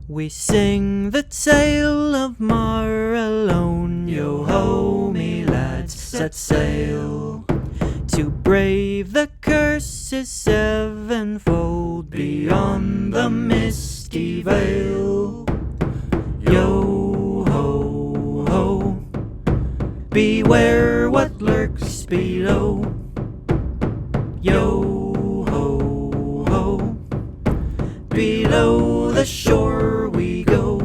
We sing the tale of Mar alone. Yo ho, me lads, set sail to brave the curses sevenfold beyond the misty veil. Yo ho ho, beware what lurks below. Yo ho ho, below the shore we go.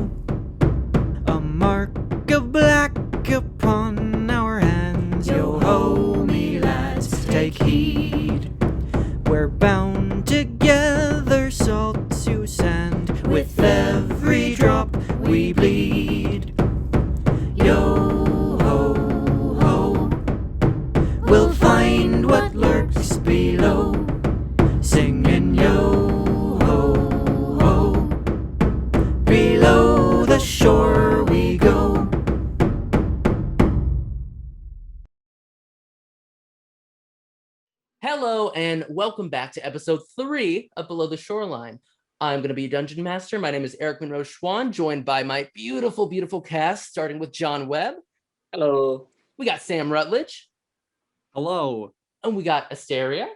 A mark of black upon our hands. Yo ho, me lads, take heed. We're bound together, salt to sand. With every drop we bleed. Yo ho ho, we'll find what lurks below. Singing yo ho ho, below the shore we go. Hello and welcome back to episode 3 of Below the Shoreline. I'm going to be a dungeon master. My name is Eric Monroe Schwan, joined by my beautiful, beautiful cast, starting with John Webb. Hello. We got Sam Rutledge. Hello. And we got Asteria.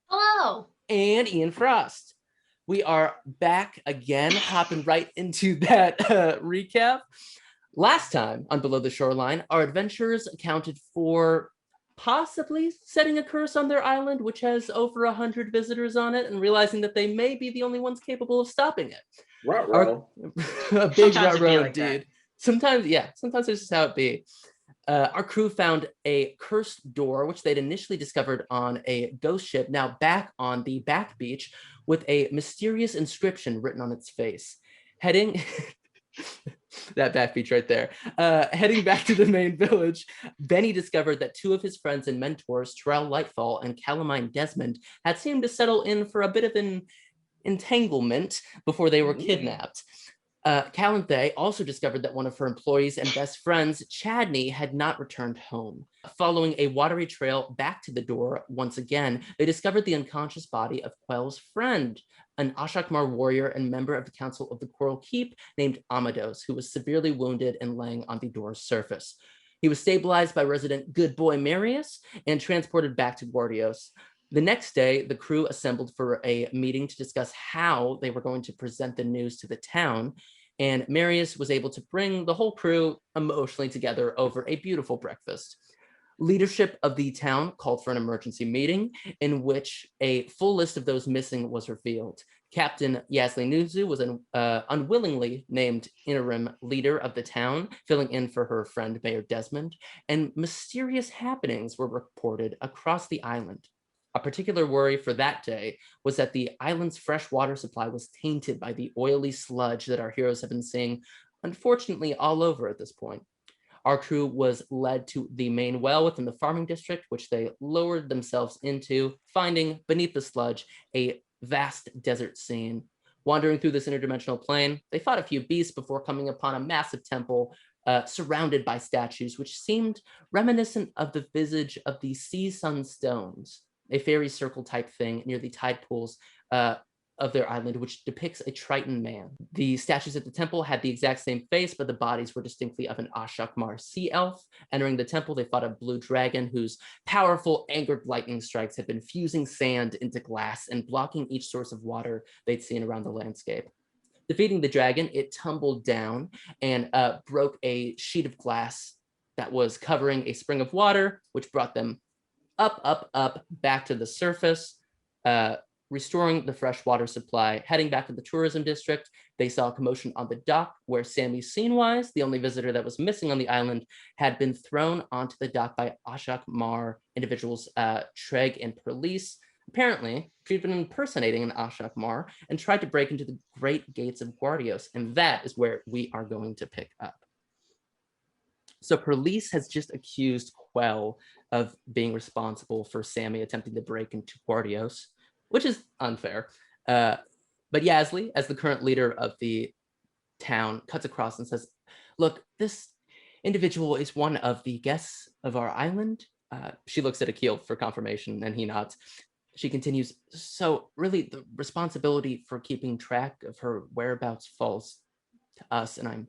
Hello. And Ian Frost. We are back again, hopping right into that recap. Last time on Below the Shoreline, our adventurers accounted for possibly setting a curse on their island, which has over 100 visitors on it, and realizing that they may be the only ones capable of stopping it. Ruh-roh. A big Sometimes it'd be ruh-roh, like that. dude. Sometimes that's just how it be. Our crew found a cursed door, which they'd initially discovered on a ghost ship, now back on the back beach, with a mysterious inscription written on its face. Heading... that back beach right there. Heading back to the main village, Bene discovered that two of his friends and mentors, Terrell Lightfall and Calamine Desmond, had seemed to settle in for a bit of an entanglement before they were kidnapped. Calanthe also discovered that one of her employees and best friends, Chadney, had not returned home. Following a watery trail back to the door once again, they discovered the unconscious body of Qell's friend, an Azahk'Mar warrior and member of the Council of the Coral Keep named Amados, who was severely wounded and laying on the door's surface. He was stabilized by resident good boy Marius and transported back to Guardios. The next day, the crew assembled for a meeting to discuss how they were going to present the news to the town, and Marius was able to bring the whole crew emotionally together over a beautiful breakfast. Leadership of the town called for an emergency meeting in which a full list of those missing was revealed. Captain Yasli Nuzu was unwillingly named interim leader of the town, filling in for her friend Mayor Desmond, and mysterious happenings were reported across the island. A particular worry for that day was that the island's fresh water supply was tainted by the oily sludge that our heroes have been seeing, unfortunately, all over at this point. Our crew was led to the main well within the farming district, which they lowered themselves into, finding beneath the sludge a vast desert scene. Wandering through this interdimensional plane, they fought a few beasts before coming upon a massive temple surrounded by statues, which seemed reminiscent of the visage of the Sea Sun Stones, a fairy circle type thing near the tide pools of their island, which depicts a Triton man. The statues at the temple had the exact same face, but the bodies were distinctly of an Azahk'Mar sea elf. Entering the temple, they fought a blue dragon whose powerful angered lightning strikes had been fusing sand into glass and blocking each source of water they'd seen around the landscape. Defeating the dragon, it tumbled down and broke a sheet of glass that was covering a spring of water, which brought them up, back to the surface, restoring the fresh water supply. Heading back to the tourism district, they saw a commotion on the dock where Sammy Scenewise, the only visitor that was missing on the island, had been thrown onto the dock by Azahk'Mar individuals Treg and Perlice. Apparently, she'd been impersonating an Azahk'Mar and tried to break into the great gates of Guardios, and that is where we are going to pick up. So Perlice has just accused Qell of being responsible for Sammy attempting to break into Guardios, which is unfair. But Yasli, as the current leader of the town, cuts across and says, look, this individual is one of the guests of our island. She looks at Akil for confirmation, and he nods. she continues, so really the responsibility for keeping track of her whereabouts falls to us, and I'm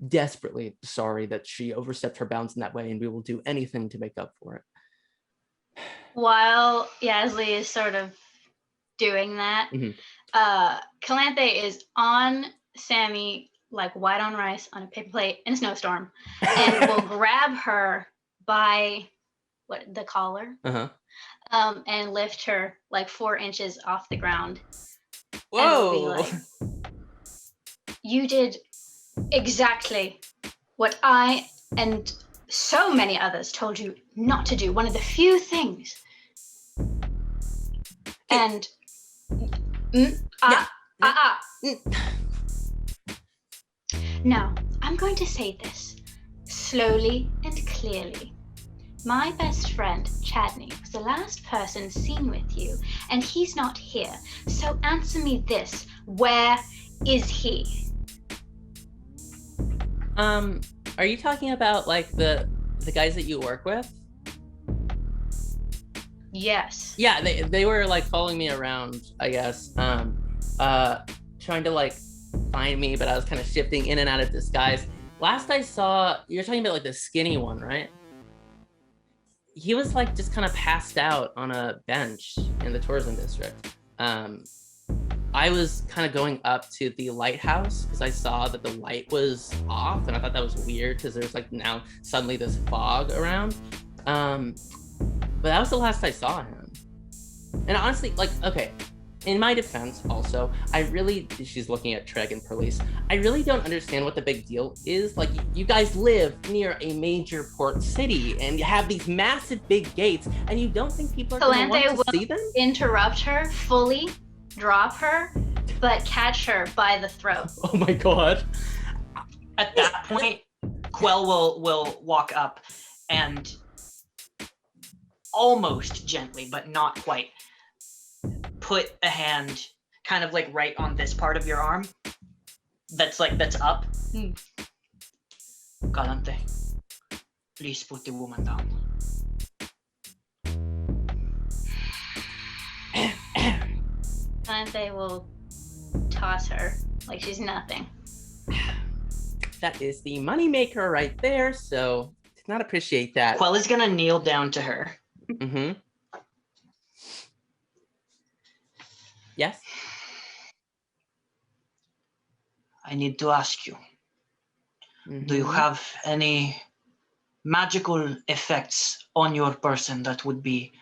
desperately sorry that she overstepped her bounds in that way, and we will do anything to make up for it. While Yazli is sort of doing that, Calanthe is on Sammy like white on rice on a paper plate in a snowstorm, and will grab her by the collar, and lift her like 4 inches off the ground. Whoa! And will be like, you did exactly what I and so many others told you not to do. One of the few things. And Now, I'm going to say this slowly and clearly. My best friend, Chadney, was the last person seen with you, and he's not here. So answer me this. Where is he? Are you talking about like the guys that you work with? Yes. Yeah, they were like following me around, I guess. Trying to like find me, but I was kind of shifting in and out of disguise. Last I saw, you're talking about like the skinny one, right? He was like just kind of passed out on a bench in the tourism district. I was kind of going up to the lighthouse because I saw that the light was off, and I thought that was weird because there's like now suddenly this fog around. But that was the last I saw him. And honestly, like, okay, in my defense also, she's looking at Treg and Perlise, I really don't understand what the big deal is. Like, you guys live near a major port city and you have these massive big gates, and you don't think people are going to want to see them? Interrupt her, fully drop her, but catch her by the throat. Oh my god. At that point, Qell will walk up and almost gently, but not quite, put a hand kind of like right on this part of your arm that's up. Calanthe, please put the woman down. Calanthe will toss her like she's nothing. That is the moneymaker right there, so did not appreciate that. Qell is gonna kneel down to her. Yes? I need to ask you, do you have any magical effects on your person that would be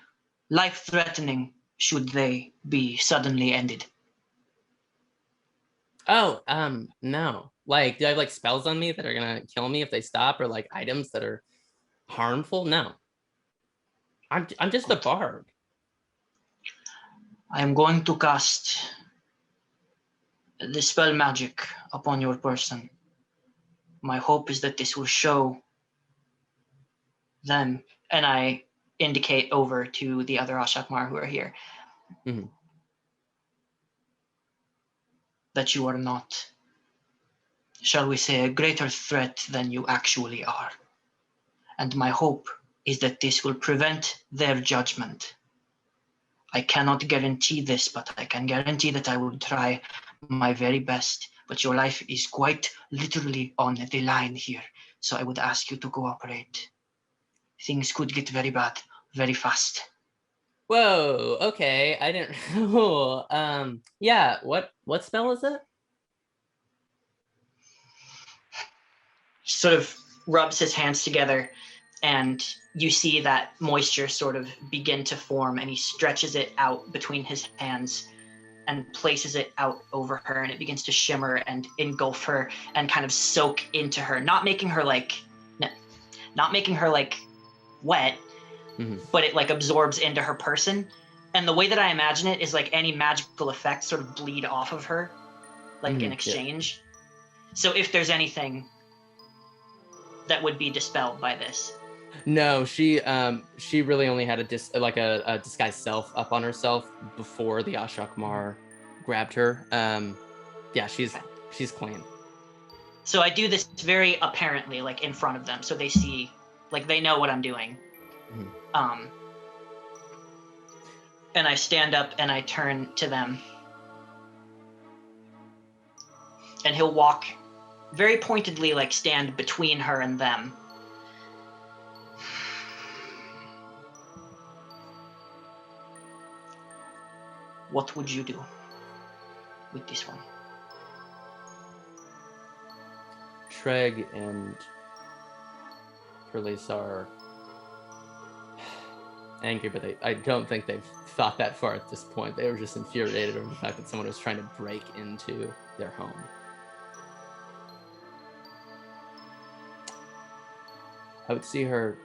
life-threatening should they be suddenly ended? Oh, no. Like, do I have like spells on me that are gonna kill me if they stop, or like items that are harmful? No. I'm just a bard. I am going to cast the spell magic upon your person. My hope is that this will show them, and I indicate over to the other Azahk'Mar who are here, that you are not, shall we say, a greater threat than you actually are. And my hope is that this will prevent their judgment. I cannot guarantee this, but I can guarantee that I will try my very best. But your life is quite literally on the line here, so I would ask you to cooperate. Things could get very bad very fast. Whoa, okay, I didn't know. Yeah, what spell is it? He sort of rubs his hands together, and you see that moisture sort of begin to form, and he stretches it out between his hands and places it out over her, and it begins to shimmer and engulf her and kind of soak into her, not making her like wet, but it like absorbs into her person. And the way that I imagine it is like any magical effects sort of bleed off of her, like in exchange. Yeah. So if there's anything that would be dispelled by this. No, she really only had a disguised self up on herself before the Azahk'Mar grabbed her. Yeah, she's clean. So I do this very apparently, like in front of them, so they see, like they know what I'm doing. And I stand up and I turn to them. And he'll walk very pointedly, like stand between her and them. What would you do with this one? Treg and Perlis are angry, but I don't think they've thought that far at this point. They were just infuriated over the fact that someone was trying to break into their home. I would see her,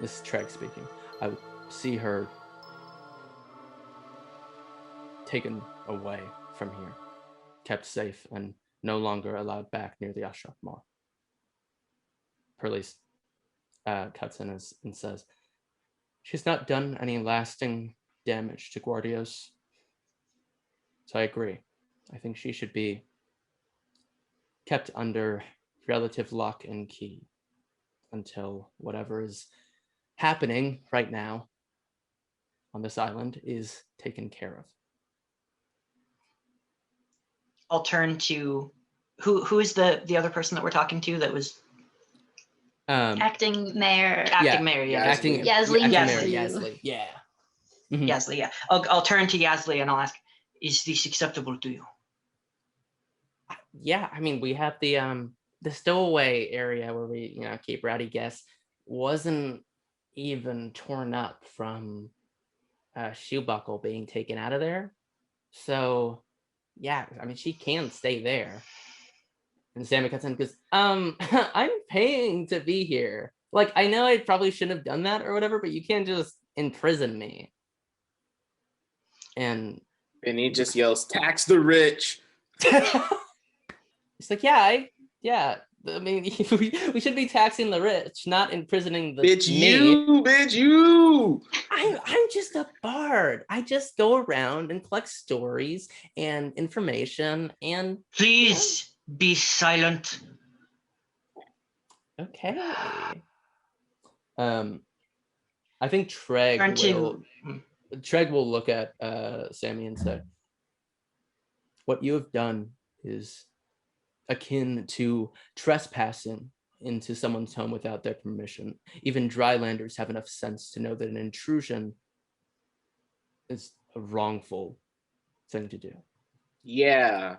this is Treg speaking, I would see her taken away from here, kept safe, and no longer allowed back near the Azahk'Mar. Perlis cuts in and says, she's not done any lasting damage to Guardios. So I agree. I think she should be kept under relative lock and key until whatever is happening right now on this island is taken care of. I'll turn to who is the other person that we're talking to that was Acting mayor. acting mayor, yeah. Yazli. Yazli. Yazli. Yeah. Mhm. Yazli, yeah. I'll turn to Yazli and I'll ask, is this acceptable to you? Yeah, I mean, we have the stowaway area where we, keep rowdy guests wasn't even torn up from a shoe buckle being taken out of there. So, yeah, I mean, she can stay there. And Sammy cuts in because, I'm paying to be here. Like, I know I probably shouldn't have done that or whatever, but you can't just imprison me. And he just yells, tax the rich. it's like, I mean, we should be taxing the rich, not imprisoning the Bitch, me. you. I'm just a bard. I just go around and collect stories and information and... Please be silent. Okay. I think Treg will look at Sammy and say, what you have done is akin to trespassing into someone's home without their permission. Even drylanders have enough sense to know that an intrusion is a wrongful thing to do. Yeah.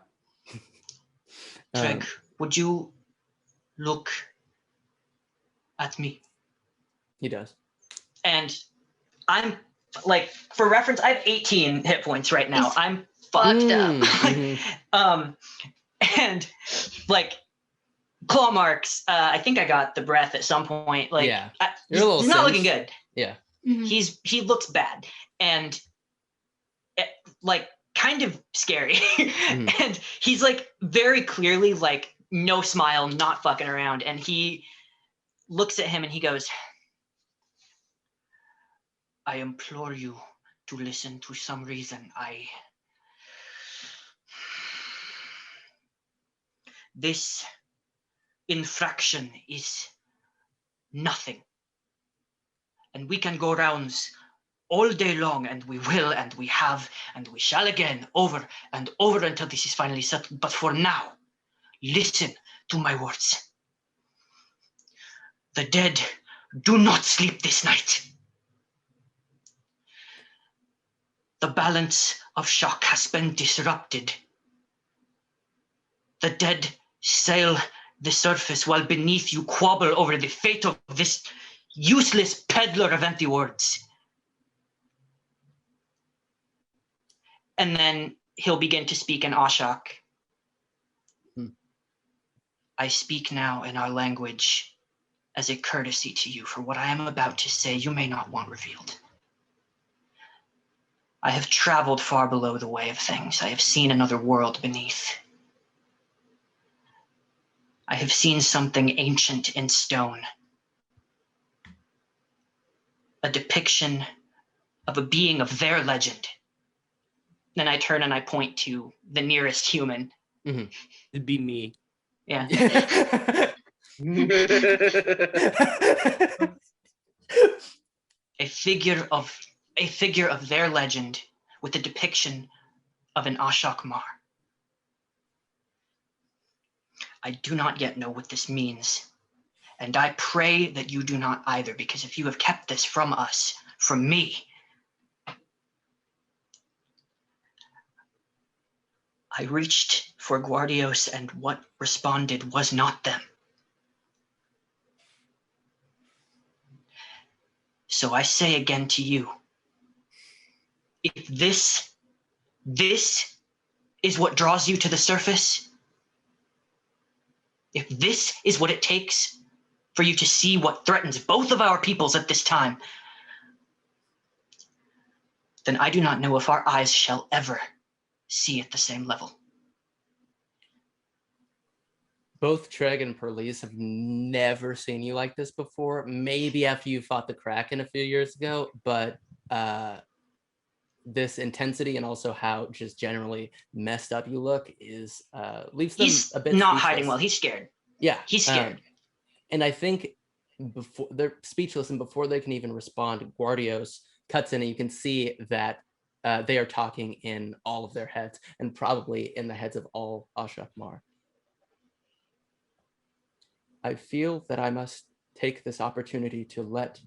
Treg, would you look at me? He does. And I'm, like, for reference, I have 18 hit points right now. I'm fucked up. Mm-hmm. And, like, claw marks, I think I got the breath at some point. Like, Yeah. He's not looking good. Yeah. Mhm. He looks bad. And, like, kind of scary. Mhm. And he's, like, very clearly, like, no smile, not fucking around. And he looks at him and he goes, I implore you to listen. To some reason. This infraction is nothing. And we can go rounds all day long, and we will, and we have, and we shall again, over and over until this is finally settled. But for now, listen to my words. The dead do not sleep this night. The balance of shock has been disrupted. The dead sail the surface while beneath you quabble over the fate of this useless peddler of empty words. And then he'll begin to speak in Azahk. I speak now in our language as a courtesy to you, for what I am about to say you may not want revealed. I have traveled far below the way of things. I have seen another world beneath. I have seen something ancient in stone. A depiction of a being of their legend. Then I turn and I point to the nearest human. Mm-hmm. It'd be me. Yeah. A figure of a figure of their legend with a depiction of an Azahk'Mar. I do not yet know what this means, and I pray that you do not either, because if you have kept this from us, from me, I reached for Guardios, and what responded was not them. So I say again to you, if this is what draws you to the surface, if this is what it takes for you to see what threatens both of our peoples at this time, then I do not know if our eyes shall ever see at the same level. Both Treg and Perlise have never seen you like this before. Maybe after you fought the Kraken a few years ago, but this intensity and also how just generally messed up you look is leaves them a bit not speechless. hiding well. He's scared. Yeah, he's scared. And I think before they're speechless, and before they can even respond, Guardios cuts in, and you can see that they are talking in all of their heads, and probably in the heads of all Azahk'Mar. I feel that I must take this opportunity to let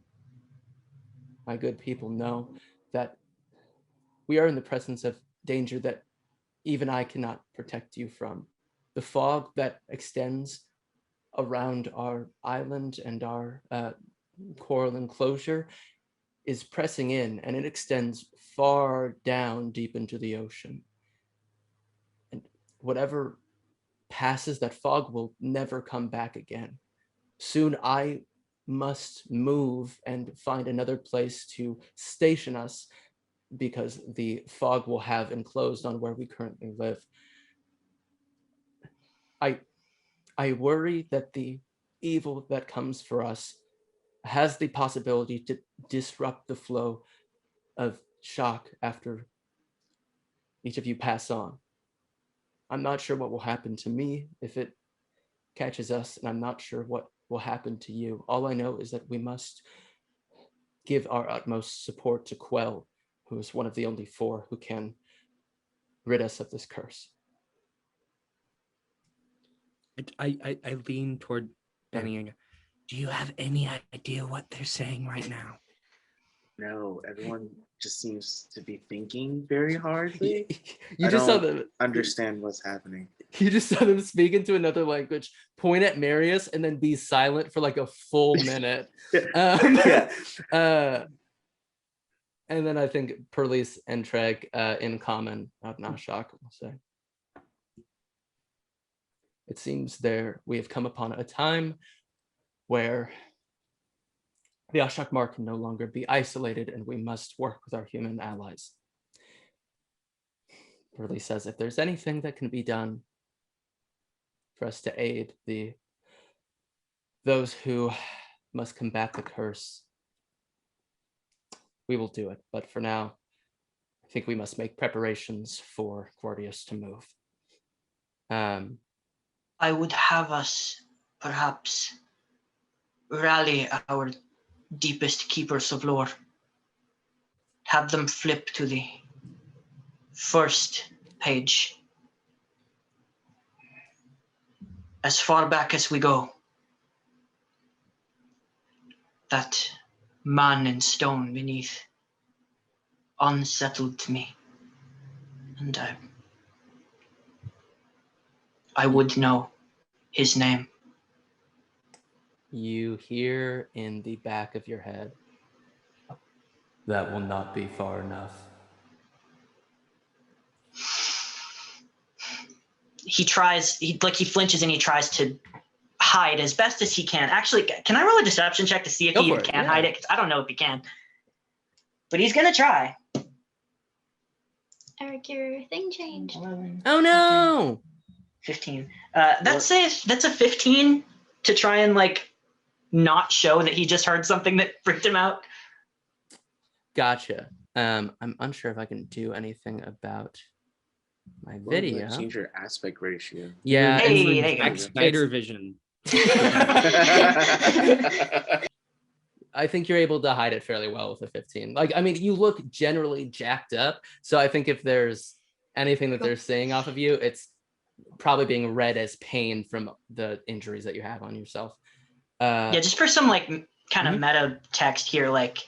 my good people know that we are in the presence of danger that even I cannot protect you from. The fog that extends around our island and our coral enclosure is pressing in, and it extends far down deep into the ocean. And whatever passes that fog will never come back again. Soon I must move and find another place to station us, because the fog will have enclosed on where we currently live. I worry that the evil that comes for us has the possibility to disrupt the flow of shock after each of you pass on. I'm not sure what will happen to me if it catches us, and I'm not sure what will happen to you. All I know is that we must give our utmost support to Qell, who is one of the only 4 who can rid us of this curse. I lean toward Bene and go, do you have any idea what they're saying right now? No, everyone just seems to be thinking very hardly. You I just saw don't them understand what's happening. You just saw them speak into another language, point at Marius, and then be silent for like a full minute. And then I think Perlise and Treg in common, not shock, will say. It seems we have come upon a time where the Azahk'Mar can no longer be isolated, and we must work with our human allies. Perlise says, if there's anything that can be done for us to aid those who must combat the curse, we will do it. But for now, I think we must make preparations for Guardios to move. I would have us perhaps rally our deepest keepers of lore. Have them flip to the first page. As far back as we go, that man in stone beneath unsettled me, and I would know his name. You hear in the back of your head, that will not be far enough. He flinches and he tries to hide as best as he can. Actually, can I roll a deception check to see if he even can hide it? Because I don't know if he can. But he's gonna try. Eric, your thing changed. 11, oh no! 15. That's a 15 to try and not show that he just heard something that freaked him out. Gotcha. I'm unsure if I can do anything about my video. Change your aspect ratio. Yeah. Hey, there you go. Spider vision. I think you're able to hide it fairly well with a 15. Like, I mean, you look generally jacked up. So I think if there's anything that they're seeing off of you, it's probably being read as pain from the injuries that you have on yourself. Yeah, just for some like kind of meta text here, like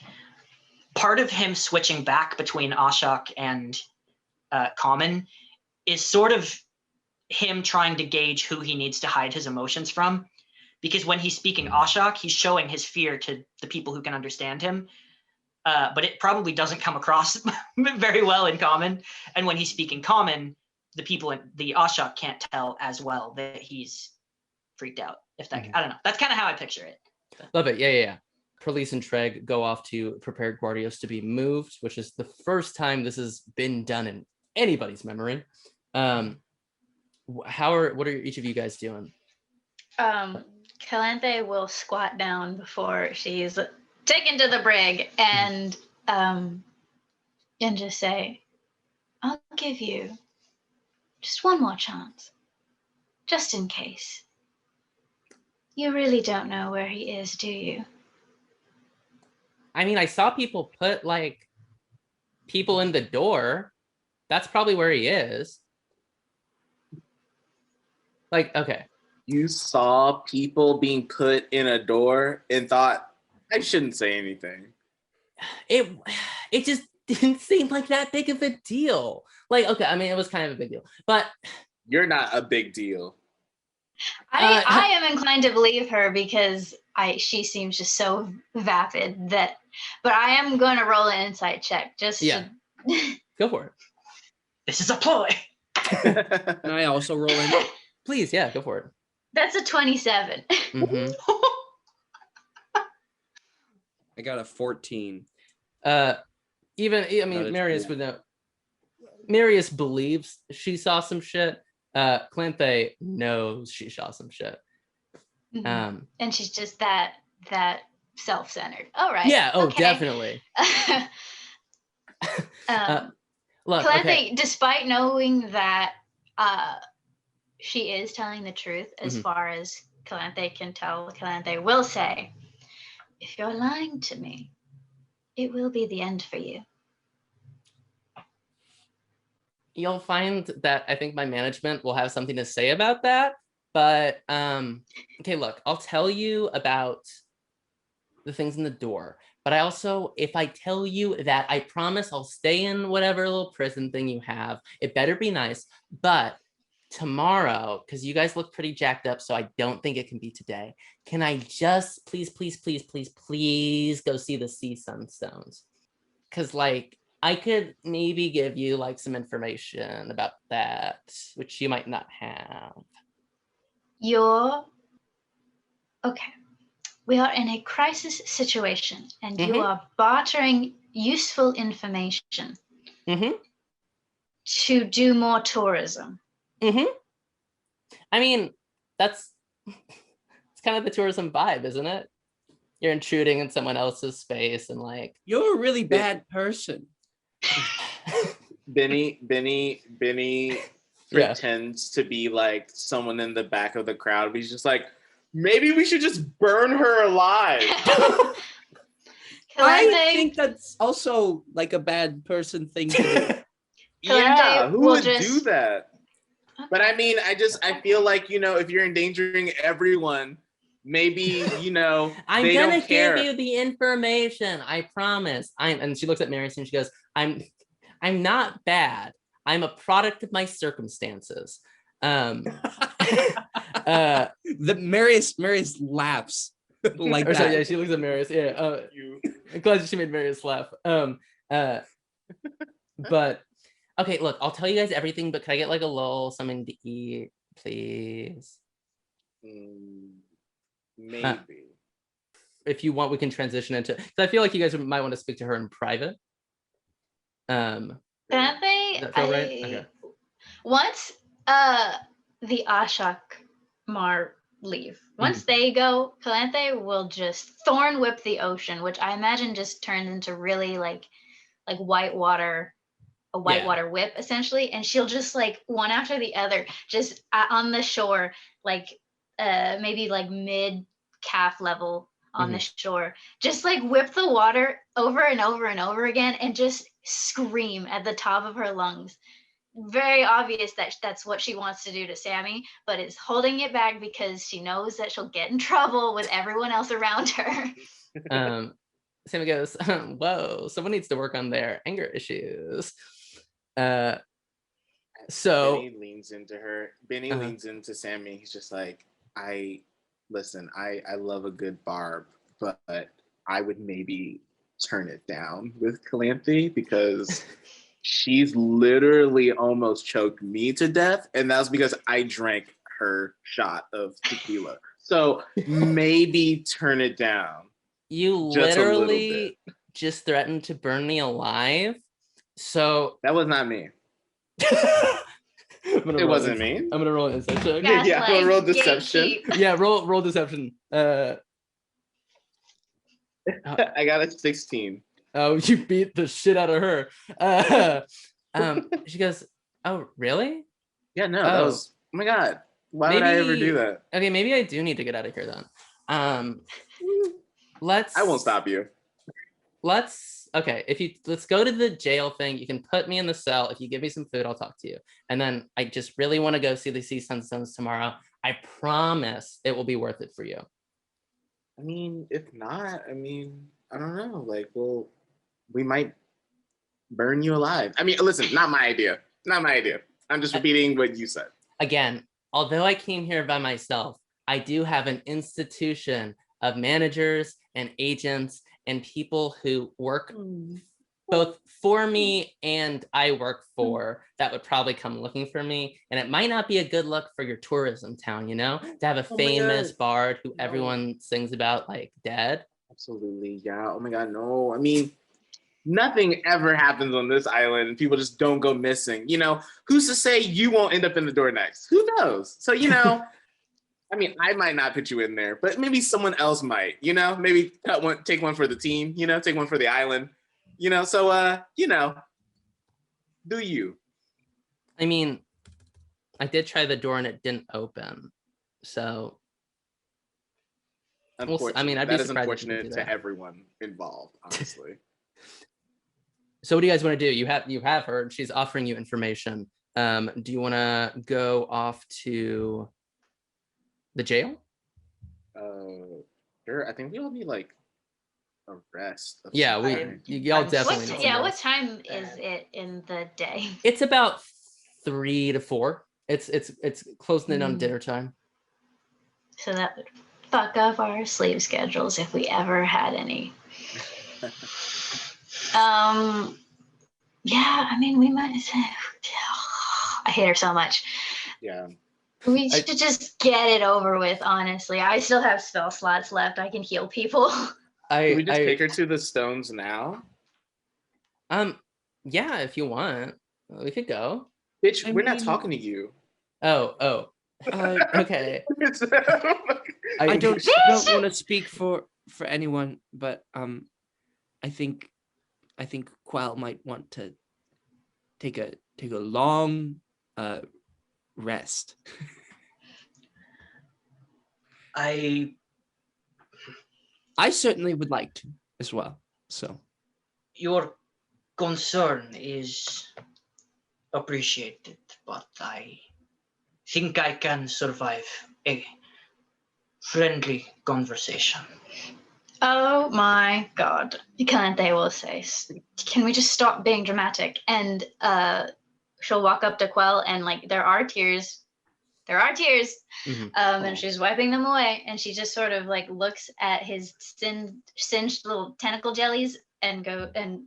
part of him switching back between Ashok and Common is sort of him trying to gauge who he needs to hide his emotions from. Because when he's speaking Ashok, he's showing his fear to the people who can understand him. But it probably doesn't come across very well in Common. And when he's speaking Common, the people in the Ashok can't tell as well that he's freaked out. If that, I don't know. That's kind of how I picture it. Love it. Yeah. Perlise and Treg go off to prepare Guardios to be moved, which is the first time this has been done in anybody's memory. What are each of you guys doing? Calanthe will squat down before she's taken to the brig and just say, I'll give you just one more chance, just in case. You really don't know where he is, do you? I mean, I saw people put like people in the door. That's probably where he is. Like, okay. You saw people being put in a door and thought, I shouldn't say anything. It just didn't seem like that big of a deal. Like, okay, I mean, it was kind of a big deal, but you're not a big deal. I am inclined to believe her because she seems just so vapid that, but I am going to roll an insight check just to... Go for it. This is a ploy. Can I also roll in? Please, yeah, go for it. That's a 27. Mm-hmm. I got a 14. Marius would know. Marius believes she saw some shit. Calanthe knows she saw some shit. Mm-hmm. And she's just that self-centered. All right. Yeah. Oh, okay. Definitely. Look, Calanthe, despite knowing that she is telling the truth as far as Calanthe can tell, Calanthe will say, if you're lying to me, it will be the end for you. You'll find that I think my management will have something to say about that. But okay, look, I'll tell you about the things in the door. But I also, if I tell you that I promise I'll stay in whatever little prison thing you have, it better be nice. But tomorrow, because you guys look pretty jacked up, so I don't think it can be today. Can I just please go see the sea sunstones? Because like I could maybe give you like some information about that, which you might not have. Okay. We are in a crisis situation, and you are bartering useful information to do more tourism. I mean, it's kind of the tourism vibe, isn't it? You're intruding in someone else's space and like... You're a really bad person. Bene pretends to be like someone in the back of the crowd, but he's just like, maybe we should just burn her alive. I think that's also like a bad person thing to do. Yeah, who would do that? But I mean, I feel like, if you're endangering everyone, maybe, I'm they gonna don't care. give you the information. I promise. And she looks at Marius and she goes, I'm not bad. I'm a product of my circumstances. The Marius laughs like that. Sorry, yeah, she looks at Marius. Yeah, I'm glad she made Marius laugh. But okay, look, I'll tell you guys everything, but can I get like a lull, something to eat, please? Maybe. If you want, we can transition into. Because I feel like you guys might want to speak to her in private. Calanthe, right? Okay. Once the Azahk'Mar leave, once they go, Calanthe will just thorn whip the ocean, which I imagine just turns into really like whitewater, a whitewater whip essentially, and she'll just like one after the other, just on the shore, like maybe like mid calf level on the shore, just like whip the water over and over and over again and just scream at the top of her lungs. Very obvious that that's what she wants to do to Sammy, but is holding it back because she knows that she'll get in trouble with everyone else around her. Sammy goes, whoa, someone needs to work on their anger issues. So Bene leans into her. Bene leans into Sammy. He's just like, I love a good barb, but I would maybe turn it down with Calanthe because she's literally almost choked me to death, and that was because I drank her shot of tequila. So maybe turn it down. You literally just threatened to burn me alive. So that was not me. It wasn't me. I'm gonna roll an insight check. Yeah, I'm gonna roll deception. Yeah, roll deception. I got a 16. Oh, you beat the shit out of her. She goes, oh, really? Yeah, no, that was, oh my God. Why would I ever do that? Okay, maybe I do need to get out of here then. I won't stop you. Let's go to the jail thing. You can put me in the cell. If you give me some food, I'll talk to you. And then I just really want to go see the Sea Sunstones tomorrow. I promise it will be worth it for you. I mean, if not, I mean, I don't know. Like, well, we might burn you alive. I mean, listen, not my idea. Not my idea. I'm just repeating what you said. Again, although I came here by myself, I do have an institution of managers and agents and people who work both for me and I work for that would probably come looking for me. And it might not be a good look for your tourism town, you know, to have a famous bard who everyone sings about like dead. Absolutely. Yeah. Oh my God. No. I mean, nothing ever happens on this island and people just don't go missing. You know, who's to say you won't end up in the door next? Who knows? So, you know, I mean, I might not put you in there, but maybe someone else might, you know, maybe take one for the team, you know, take one for the island, you know, so, you know, do you? I mean, I did try the door and it didn't open. So, I mean, I'd be surprised. That is unfortunate to everyone involved, honestly. So what do you guys want to do? You have her, she's offering you information. Do you want to go off to the jail? Sure. I think we all need like a rest. Yeah, y'all definitely. What time is it in the day? It's about 3 to 4. It's closing in on dinner time. So that would fuck up our sleep schedules if we ever had any. Yeah, I mean, we might say, I hate her so much. Yeah. We should just get it over with, honestly. I still have spell slots left. I can heal people. Can we just take her to the stones now? Yeah, if you want. We could go. Bitch, we're not talking to you. Oh. Okay. I don't want to speak for anyone, but I think Qell might want to take a long rest. I certainly would like to as well. So your concern is appreciated, but I think I can survive a friendly conversation. Oh my God. Calanthe will say, can we just stop being dramatic? And she'll walk up to Qell and like, there are tears. Mm-hmm. And she's wiping them away. And she just sort of like looks at his singed little tentacle jellies and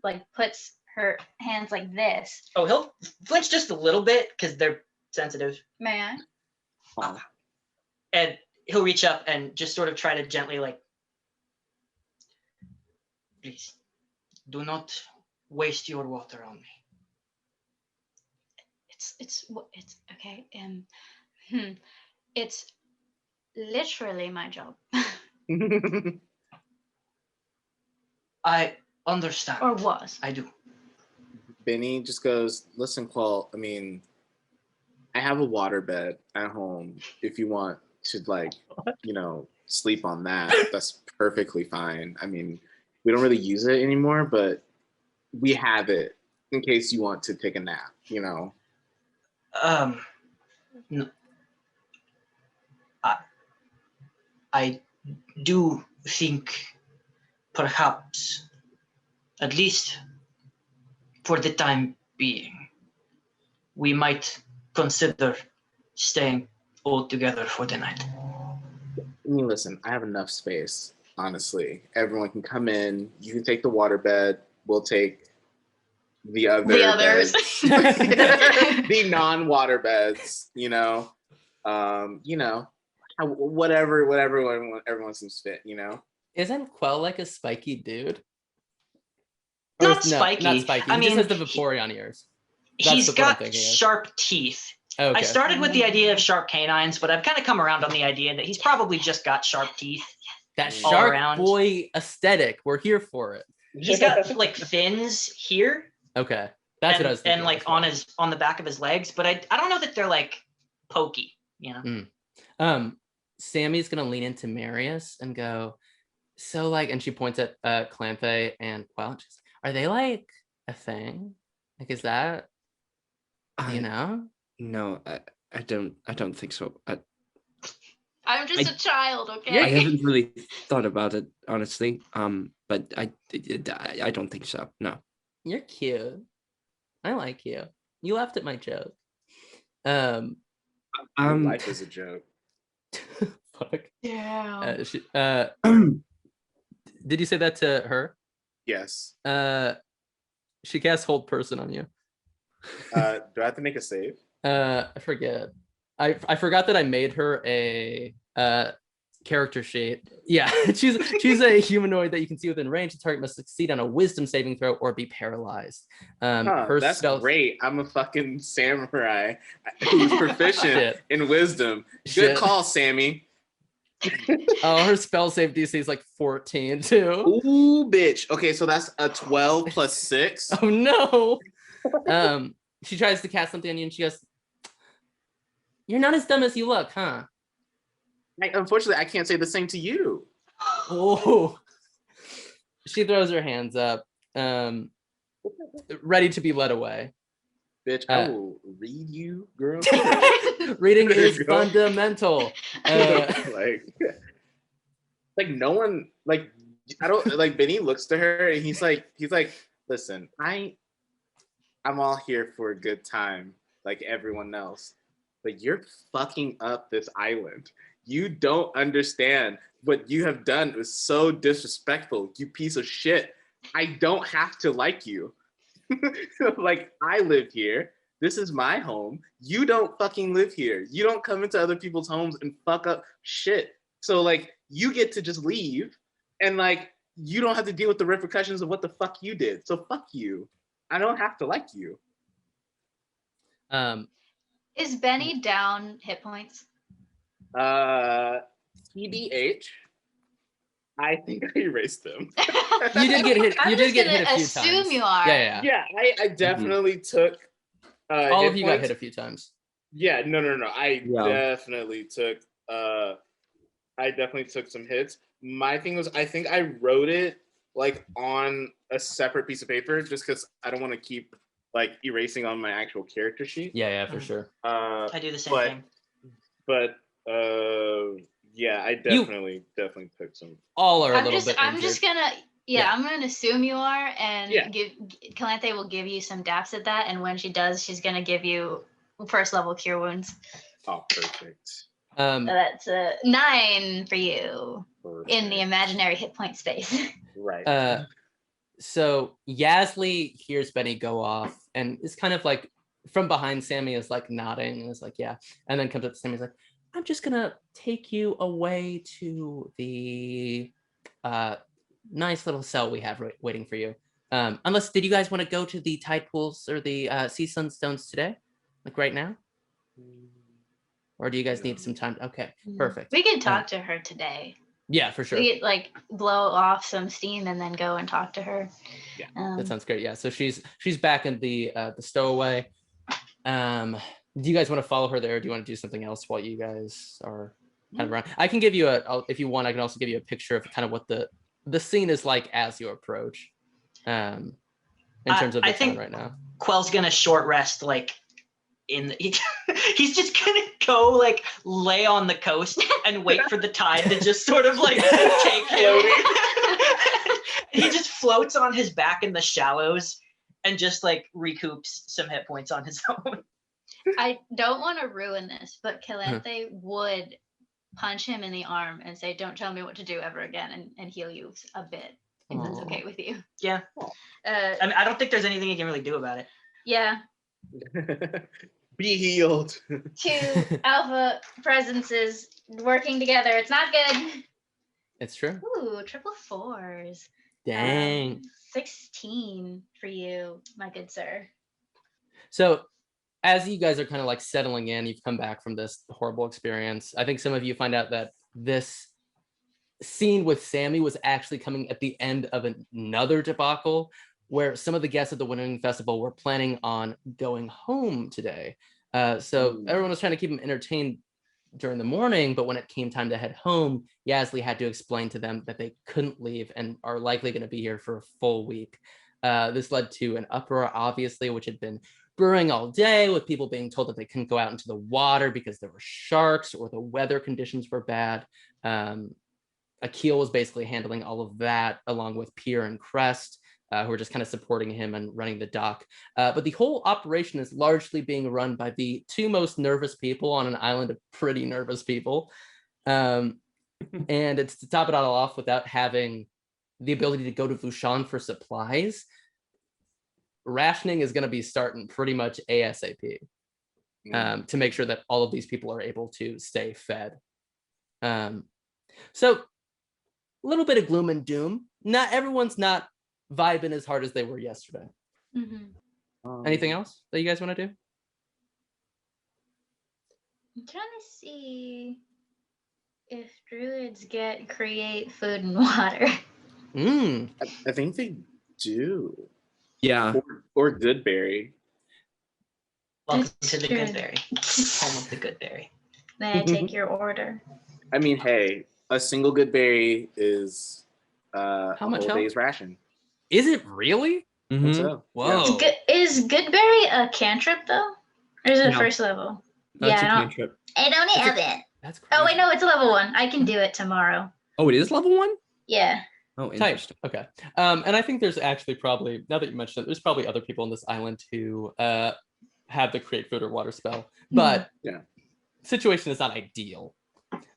like puts her hands like this. Oh, he'll flinch just a little bit because they're sensitive. May I? And he'll reach up and just sort of try to gently like, please, do not waste your water on me. It's okay. It's literally my job. I understand. Or was. I do. Bene just goes, listen, Qell, I mean, I have a waterbed at home if you want to like, you know, sleep on that. That's perfectly fine. I mean, we don't really use it anymore, but we have it in case you want to take a nap, you know? No, I do think perhaps, at least for the time being, we might consider staying all together for the night. I mean, listen, I have enough space, honestly. Everyone can come in. You can take the water bed. We'll take the others. beds. The non-water beds, you know. Whatever everyone seems fit, you know. Isn't Qell like a spiky dude? Not No, spiky. not spiky. I He mean, just has the Vaporeon ears. He's what I'm got thinking of. sharp teeth. Okay. I started with the idea of sharp canines, but I've kind of come around on the idea that he's probably just got sharp teeth. That all shark around. boy aesthetic. We're here for it. He's got like fins here. Okay. That's and, what I was thinking. And like on the back of his legs, but I don't know that they're like pokey, you know. Sammy's gonna lean into Marius and go, so like, and she points at Calanthe and Qell. And she's, are they like a thing? Like, is that, you know? No, I don't think so. I'm just a child, okay? I haven't really thought about it, honestly. But I don't think so. No. You're cute. I like you. You laughed at my joke. Life is a joke. Fuck. Yeah. Did you say that to her? Yes. She casts hold person on you. Do I have to make a save? I forget. I forgot that I made her a character sheet. Yeah, she's a humanoid that you can see within range. The target must succeed on a wisdom saving throw or be paralyzed. That's great. I'm a fucking samurai who's proficient in wisdom. Good call, Sammy. Oh, her spell save DC is like 14 too. Ooh, bitch. Okay, so that's a 12 plus 6. Oh no. She tries to cast something on you and she goes, "You're not as dumb as you look, huh?" Unfortunately, I can't say the same to you. Oh. She throws her hands up, ready to be led away. Bitch, I will read you, girl. Reading is fundamental. Like no one, like I don't like. Bene looks to her and he's like, listen, I'm all here for a good time, like everyone else, but you're fucking up this island. You don't understand what you have done. It was so disrespectful, you piece of shit. I don't have to like you. Like, I live here. This is my home. You don't fucking live here. You don't come into other people's homes and fuck up shit. So, like, you get to just leave and, like, you don't have to deal with the repercussions of what the fuck you did. So, fuck you. I don't have to like you. Is Bene down hit points? TBH. I think I erased them. You did get hit. I'm You just did get gonna hit a few assume times. you are. Yeah. Yeah, I definitely took. All hit of you got points. hit a few times. Yeah, no. I Yeah. definitely took. I definitely took some hits. My thing was, I think I wrote it like on a separate piece of paper, just because I don't want to keep like erasing on my actual character sheet. Yeah, for sure. I do the same thing. But yeah, I definitely took some. All are a I'm little just bit I'm injured. just gonna I'm gonna assume you are, and Yeah. Calanthe will give you some daps at that, and when she does, she's gonna give you first level cure wounds. Oh, perfect. So that's a 9 for you in the Perfect. imaginary hit point space. Right. So Yasli hears Bene go off and is kind of like from behind Sammy is like nodding and is like, yeah. And then comes up to Sammy, is like, I'm just gonna take you away to the nice little cell we have waiting for you. Unless, did you guys want to go to the Tidepools or the Sea Sunstones today? Like right now? Or do you guys need some time? Okay, perfect. We can talk to her today. Yeah, for sure. We could like blow off some steam and then go and talk to her. Yeah, that sounds great. Yeah, so she's back in the stowaway. Do you guys want to follow her there? Or do you want to do something else while you guys are kind of around. I can give you if you want, I can also give you a picture of kind of what the scene is like as you approach. In terms of the town right now. Qell's gonna short rest like he's just gonna go like lay on the coast and wait for the tide to just sort of like take him. He just floats on his back in the shallows and just like recoups some hit points on his own. I don't want to ruin this, but Calanthe would punch him in the arm and say, "Don't tell me what to do ever again," and heal you a bit. If that's okay with you. Yeah. I mean, I don't think there's anything you can really do about it. Yeah. Be healed. 2 alpha presences working together. It's not good. It's true. Ooh, triple 4s. Dang. 16 for you, my good sir. So as you guys are kind of like settling in, you've come back from this horrible experience. I think some of you find out that this scene with Sammy was actually coming at the end of another debacle where some of the guests at the Winnowing Festival were planning on going home today. So everyone was trying to keep them entertained during the morning, but when it came time to head home, Yasli had to explain to them that they couldn't leave and are likely going to be here for a full week. This led to an uproar, obviously, which had been brewing all day, with people being told that they couldn't go out into the water because there were sharks or the weather conditions were bad. Qell was basically handling all of that, along with Pier and Crest, who were just kind of supporting him and running the dock. But the whole operation is largely being run by the 2 most nervous people on an island of pretty nervous people. And it's to top it all off, without having the ability to go to Vushan for supplies, rationing is going to be starting pretty much ASAP to make sure that all of these people are able to stay fed. So a little bit of gloom and doom. Not everyone's not vibing as hard as they were yesterday. Anything else that you guys want to do? I'm trying to see if druids create food and water. I think they do. Yeah. Or Goodberry. Welcome to the Goodberry. Home of the Goodberry. May I take your order? I mean, hey, a single Goodberry is How much a whole day's ration. Is it really? Mm-hmm. So, whoa. Yeah. Is Goodberry a cantrip though? Or is it first level? That's a cantrip. I don't have it. That's crazy. Oh wait, no, it's a level 1. I can do it tomorrow. Oh, it is level 1? Yeah. Oh, Type. interesting. Okay. And I think there's actually probably, now that you mentioned it, there's probably other people on this island who have the create food or water spell, but situation is not ideal.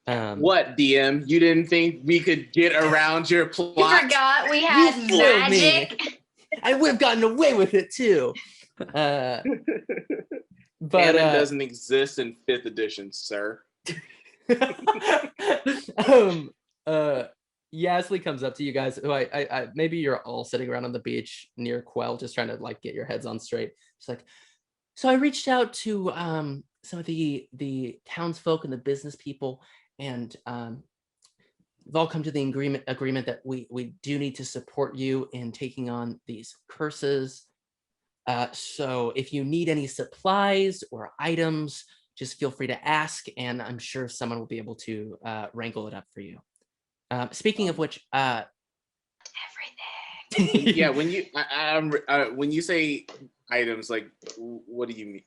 What, DM? You didn't think we could get around your plot? You forgot we had magic. I would have gotten away with it too. But Canon doesn't exist in 5th edition, sir. Yasli comes up to you guys, who I maybe you're all sitting around on the beach near Qell, just trying to like get your heads on straight. It's like, so I reached out to some of the townsfolk and the business people, and we've all come to the agreement that we do need to support you in taking on these curses. So if you need any supplies or items, just feel free to ask, and I'm sure someone will be able to wrangle it up for you. Speaking of which, everything. Yeah, when you say items, like what do you mean?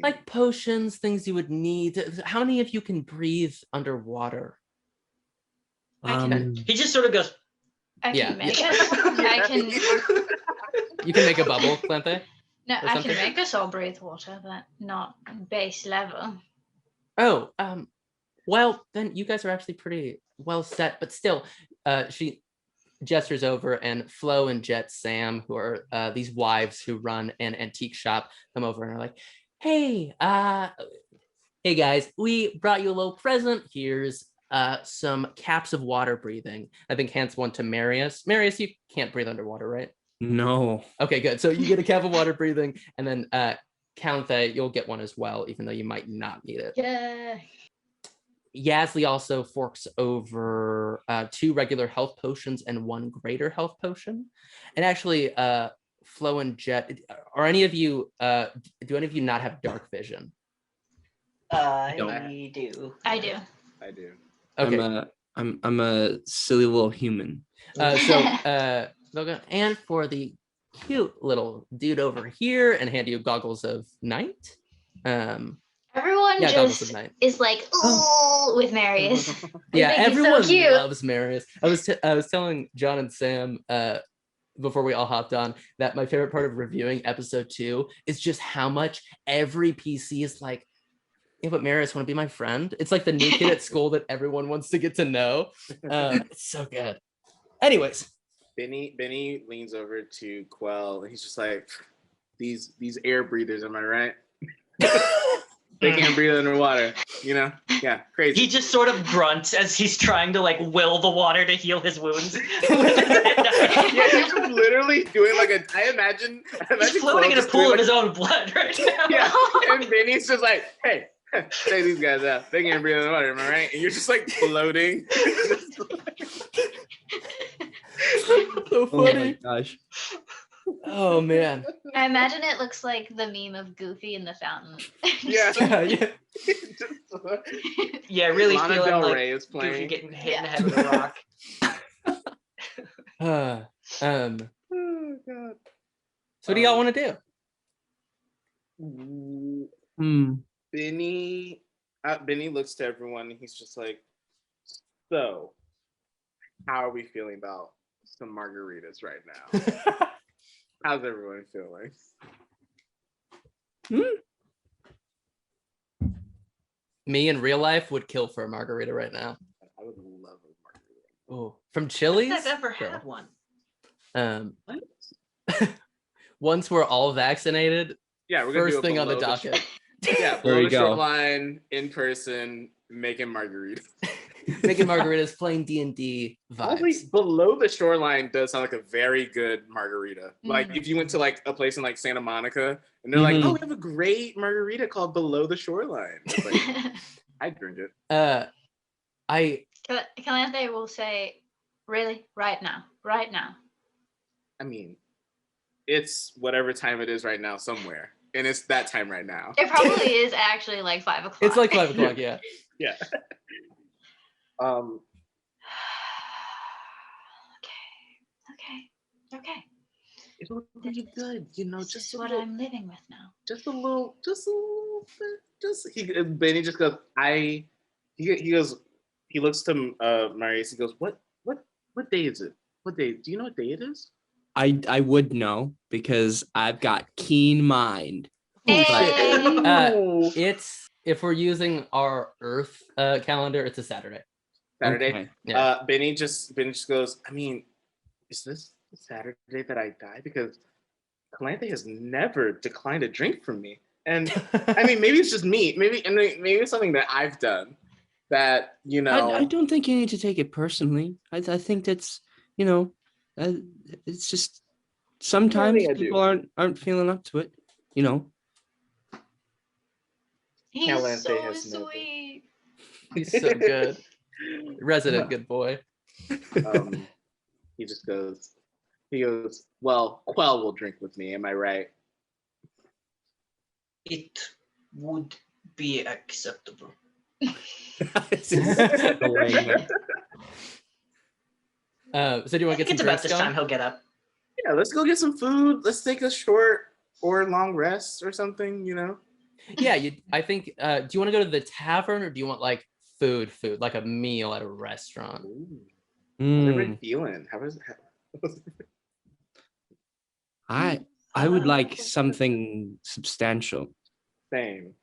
Like potions, things you would need. How many of you can breathe underwater? He just sort of goes. I can make it. You can make a bubble, Calanthe? No, I can make us all breathe water, but not base level. Oh, well, then you guys are actually pretty well set, but still, she gestures over, and Flo and Jet Sam, who are these wives who run an antique shop, come over and are like, hey guys, we brought you a little present. Here's some caps of water breathing. I think hands one to Marius. Marius, you can't breathe underwater, right? No. Okay, good. So you get a cap of water breathing, and then Calanthe, you'll get one as well, even though you might not need it. Yeah. Yasli also forks over 2 regular health potions and 1 greater health potion. And actually, Flo and Jet, are any of you, do any of you not have dark vision? I do. I do. I do. Okay. I'm a silly little human. They'll go, and for the cute little dude over here, and hand you goggles of night. Everyone goggles of just night. is like, ooh, with Marius. They Yeah, think he's everyone so cute. loves Marius. I was telling John and Sam before we all hopped on that my favorite part of reviewing episode 2 is just how much every PC is like, yeah, but Marius, want to be my friend? It's like the new kid at school that everyone wants to get to know. It's so good. Anyways, Bene leans over to Qell, and he's just like, these air breathers, am I right? They can't breathe underwater, you know? Yeah, crazy. He just sort of grunts as he's trying to like will the water to heal his wounds. Yeah, he's just literally doing like I imagine He's floating in a pool of his own blood right now. Yeah, and Benny's just like, hey, take these guys out. They can't breathe underwater, am I right? And you're just like floating. so Oh my funny. gosh. Oh man. I imagine it looks like the meme of Goofy in the fountain. Yeah. Yeah. Yeah, really Lana feeling Del like Rey is Goofy playing. getting hit in the head with a rock. Oh god. So what do y'all want to do? Benny looks to everyone and he's just like, so how are we feeling about some margaritas right now? How's everyone feeling? Me in real life would kill for a margarita right now. I would love a margarita. Oh, from Chili's? I've ever Girl. had one. Once we're all vaccinated, Yeah, we're gonna first do a thing on the below docket. Yeah, There below you the go. Shoreline, in person, making margaritas. Making margaritas, playing D&D Honestly, vibes. Below the Shoreline does sound like a very good margarita. Like Mhm. if you went to like a place in like Santa Monica and they're like, oh, we have a great margarita called Below the Shoreline. It's like, I'd drink it. Calanthe will say, really? Right now. I mean, it's whatever time it is right now somewhere. And it's that time right now. It probably is actually like 5 o'clock. It's like 5 o'clock, yeah. Yeah. Okay. It'll be good, you know, This just is a what little, I'm living with now. just a little bit. Benny just goes, he goes, he looks to Marius, he goes, what day is it? What day? Do you know what day it is? I would know because I've got keen mind. Hey. It's, if we're using our Earth calendar, it's a Saturday. Saturday. Okay. Yeah. Benny just goes, I mean, is this the Saturday that I die? Because Calanthe has never declined a drink from me. And I mean, maybe it's just me. Maybe it's something that I've done that, you know. I don't think you need to take it personally. I think that's, you know, it's just sometimes I do. people aren't feeling up to it, you know. He's Calanthe so has never. sweet. He's so good. Resident good boy. He goes, well, Qell will drink with me, am I right? It would be acceptable. So do you want to I get think some it's about drinks this going? time he'll get up. Yeah, let's go get some food. Let's take a short or long rest or something, you know? Yeah, I think, do you want to go to the tavern or do you want like food, like a meal at a restaurant? How's everybody feeling? I would like something substantial. Same.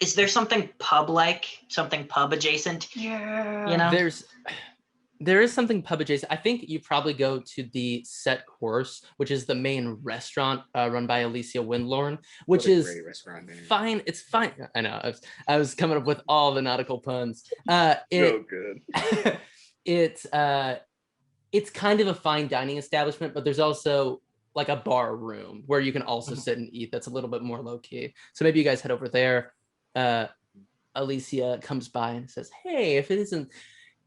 Is there something pub-like, something pub adjacent? Yeah. You know? There is something pub adjacent. I think you probably go to the Set Course, which is the main restaurant run by Alicia Windlorn, which What a is great restaurant name. fine. It's fine. I know. I was coming up with all the nautical puns. So good. It's kind of a fine dining establishment, but there's also like a bar room where you can also sit and eat. That's a little bit more low key. So maybe you guys head over there. Alicia comes by and says, "Hey, if it isn't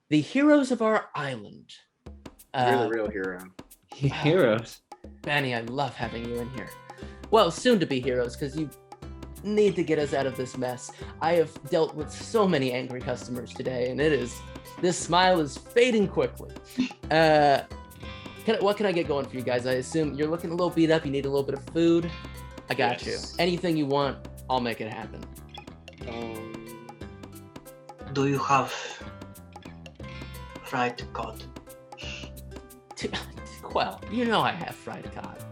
the heroes of our island." You're the real hero. Heroes. Bene, I love having you in here. Well, soon to be heroes, because you need to get us out of this mess. I have dealt with so many angry customers today, and this smile is fading quickly. What can I get going for you guys? I assume you're looking a little beat up. You need a little bit of food. I got you. Anything you want, I'll make it happen. Do you have fried cod? Well, you know I have fried cod.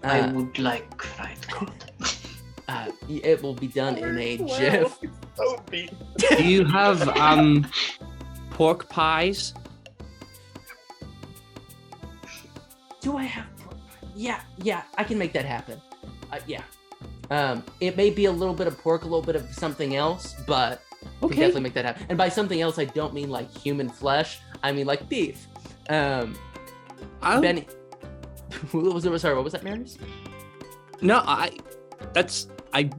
I would like fried cod. It will be done in a jiff. Do you have pork pies? Do I have pork pie? Yeah, I can make that happen. Yeah. It may be a little bit of pork, a little bit of something else, but we can definitely make that happen. And by something else, I don't mean like human flesh. I mean like beef. Bene, what was that, Marius? No, I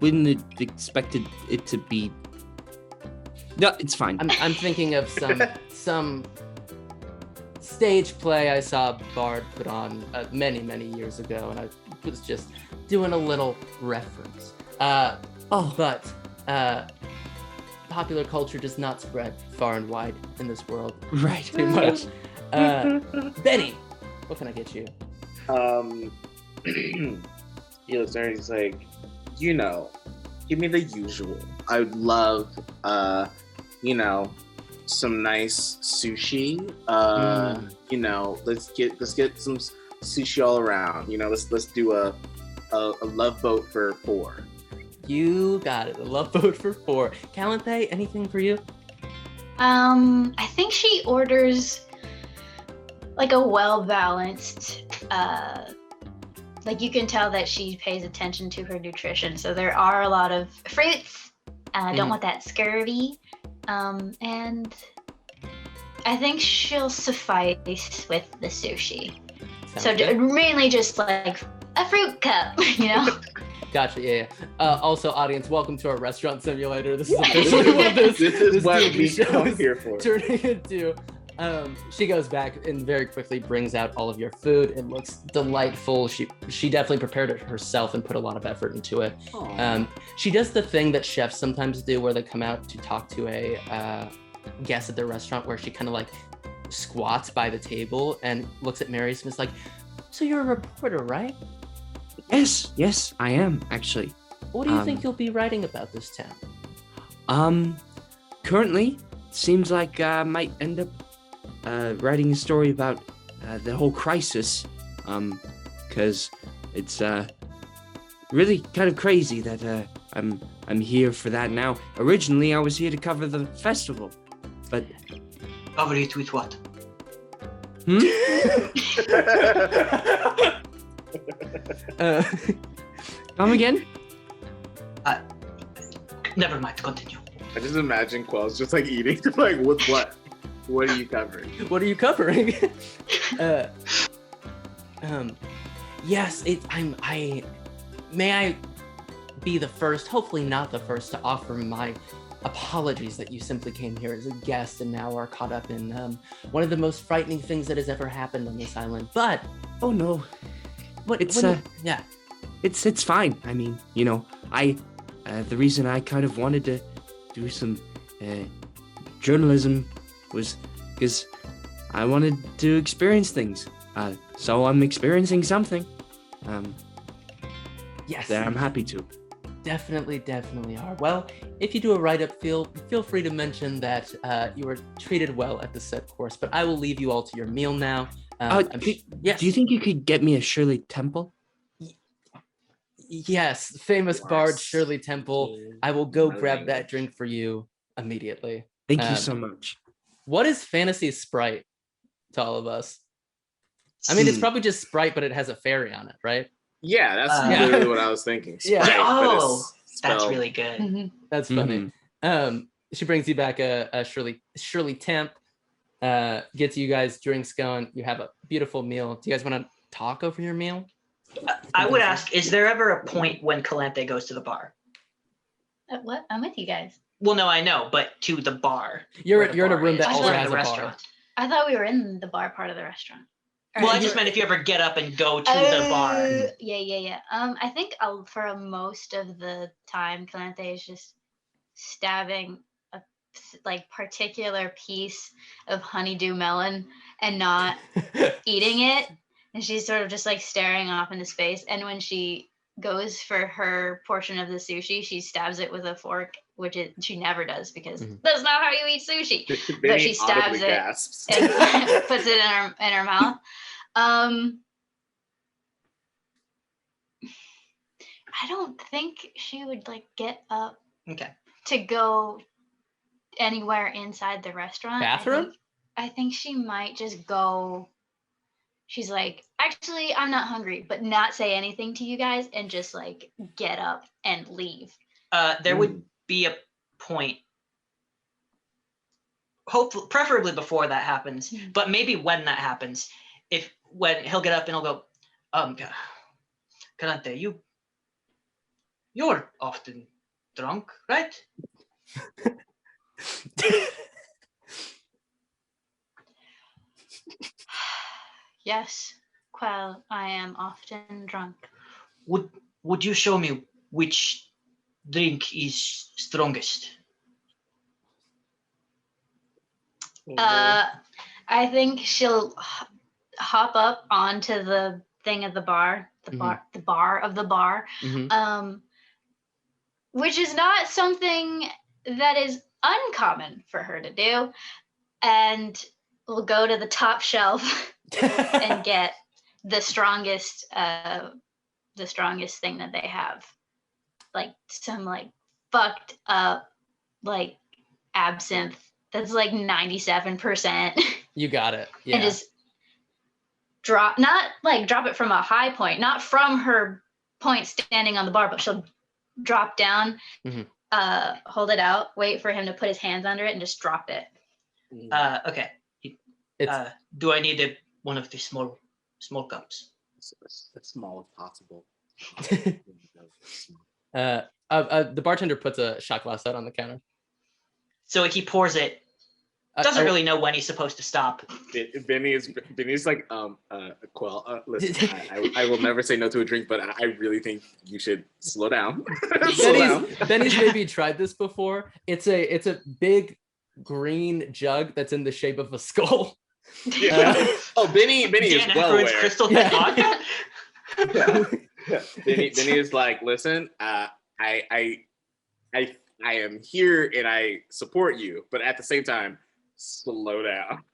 wouldn't have expected it to be. No, it's fine. I'm thinking of some stage play I saw Bard put on many years ago, and I was just doing a little reference. But popular culture does not spread far and wide in this world. Right. Too much. Bene, what can I get you? He looks there and he's like, give me the usual. I would love, some nice sushi. Let's get some sushi all around. Let's do a love boat for 4. You got it. A love boat for 4. Calanthe, anything for you? I think she orders like a well-balanced, like you can tell that she pays attention to her nutrition. So there are a lot of fruits. Don't want that scurvy. And I think she'll suffice with the sushi. Mainly just like a fruit cup, Gotcha, yeah. Also, audience, welcome to our restaurant simulator. This is officially what this is what TV we show come is here for. turning into. She goes back and very quickly brings out all of your food. It looks delightful. She definitely prepared it herself and put a lot of effort into it. She does the thing that chefs sometimes do where they come out to talk to a guest at their restaurant, where she kind of like squats by the table and looks at Marius and is like, "So you're a reporter, right?" Yes, I am actually. What do you think you'll be writing about this town? Currently, seems like I might end up writing a story about the whole crisis, because it's really kind of crazy that I'm here for that now. Originally, I was here to cover the festival, but cover it with what? Come again? Never mind. Continue. I just imagine Qell's just like eating, like with what? What are you covering? What are you covering? Yes, may I be the first, hopefully not the first, to offer my apologies that you simply came here as a guest and now are caught up in one of the most frightening things that has ever happened on this island. But oh no, it's fine. I mean, the reason I kind of wanted to do some journalism was because I wanted to experience things. So I'm experiencing something. Yes, that I'm happy to. Definitely are. Well, if you do a write-up, feel free to mention that you were treated well at the set course. But I will leave you all to your meal now. Yes. Do you think you could get me a Shirley Temple? Yes, famous bard Shirley Temple. I will go grab that drink for you immediately. Thank you so much. What is fantasy Sprite to all of us? I mean, it's probably just Sprite, but it has a fairy on it, right? Yeah, that's literally what I was thinking. Yeah. Sprite, That's really good. Mm-hmm. That's funny. She brings you back a Shirley Temp, gets you guys drinks going. You have a beautiful meal. Do you guys want to talk over your meal? I would ask, is there ever a point when Calanthe goes to the bar? What? I'm with you guys. Well, no, I know, but to the bar. You're in a room that also has a restaurant. bar. I thought we were in the bar part of the restaurant. Or Well, I just meant if you ever get up and go to the bar. Yeah. I think for most of the time, Calanthe is just stabbing a particular piece of honeydew melon and not eating it, and she's sort of just like staring off into space. And when she goes for her portion of the sushi, she stabs it with a fork, which she never does because that's not how you eat sushi. But she stabs it gasps. and puts it in her mouth. I don't think she would get up to go anywhere inside the restaurant. Bathroom? I think she might just go. She's like, actually, I'm not hungry, but not say anything to you guys and just get up and leave. There would be a point, hopefully, preferably before that happens, but maybe when that happens, when he'll get up and he'll go, Calanthe, you're often drunk, right? Yes, Qell, I am often drunk. Would you show me which drink is strongest? I think she'll hop up onto the thing of the bar, the bar of the bar, which is not something that is uncommon for her to do, and we'll go to the top shelf and get the strongest thing that they have, some fucked up absinthe that's 97%. You got it. Yeah. And just drop it from a high point, not from her point standing on the bar, but she'll drop down, hold it out, wait for him to put his hands under it, and just drop it. Okay. Do I need one of the small cups? As small as possible. The bartender puts a shot glass out on the counter. So he pours it. Doesn't really know when he's supposed to stop. Benny's like, Qell, listen, I will never say no to a drink, but I really think you should slow down. Benny's maybe tried this before. It's a big green jug that's in the shape of a skull. Benny is well aware. Crystal vodka? Benny is like, listen, I am here and I support you, but at the same time, slow down.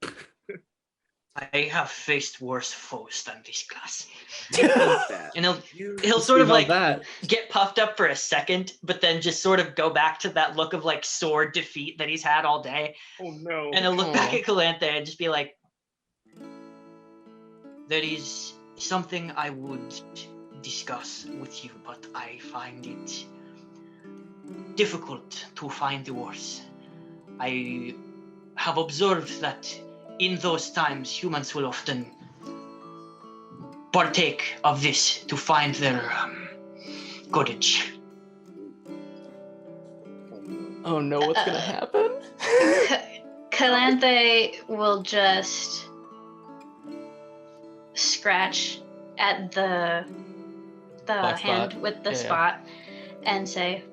I have faced worse foes than this class. And he'll sort of get puffed up for a second, but then just sort of go back to that look of sore defeat that he's had all day. Oh no. And he'll look back at Calanthe and just be like, there is something I would discuss with you, but I find it difficult to find the words. I have observed that in those times, humans will often partake of this to find their courage. Oh no, what's gonna happen? Calanthe will just scratch at the hand with the spot and say,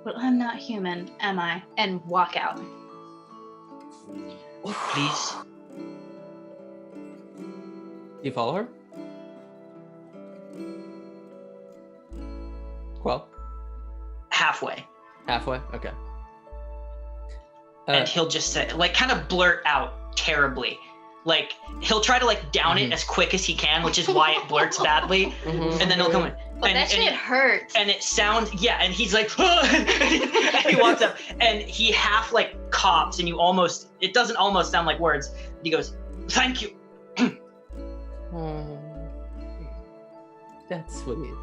well, I'm not human, am I? And walk out. Please. Do you follow her? Well, halfway. Halfway? Okay. And he'll just say, kind of blurt out terribly. He'll try to down it as quick as he can, which is why it blurts badly. And then he'll come in. That shit hurts. And it sounds, and he's like, and he walks up and he half coughs, and it doesn't almost sound like words. He goes, thank you. That's sweet.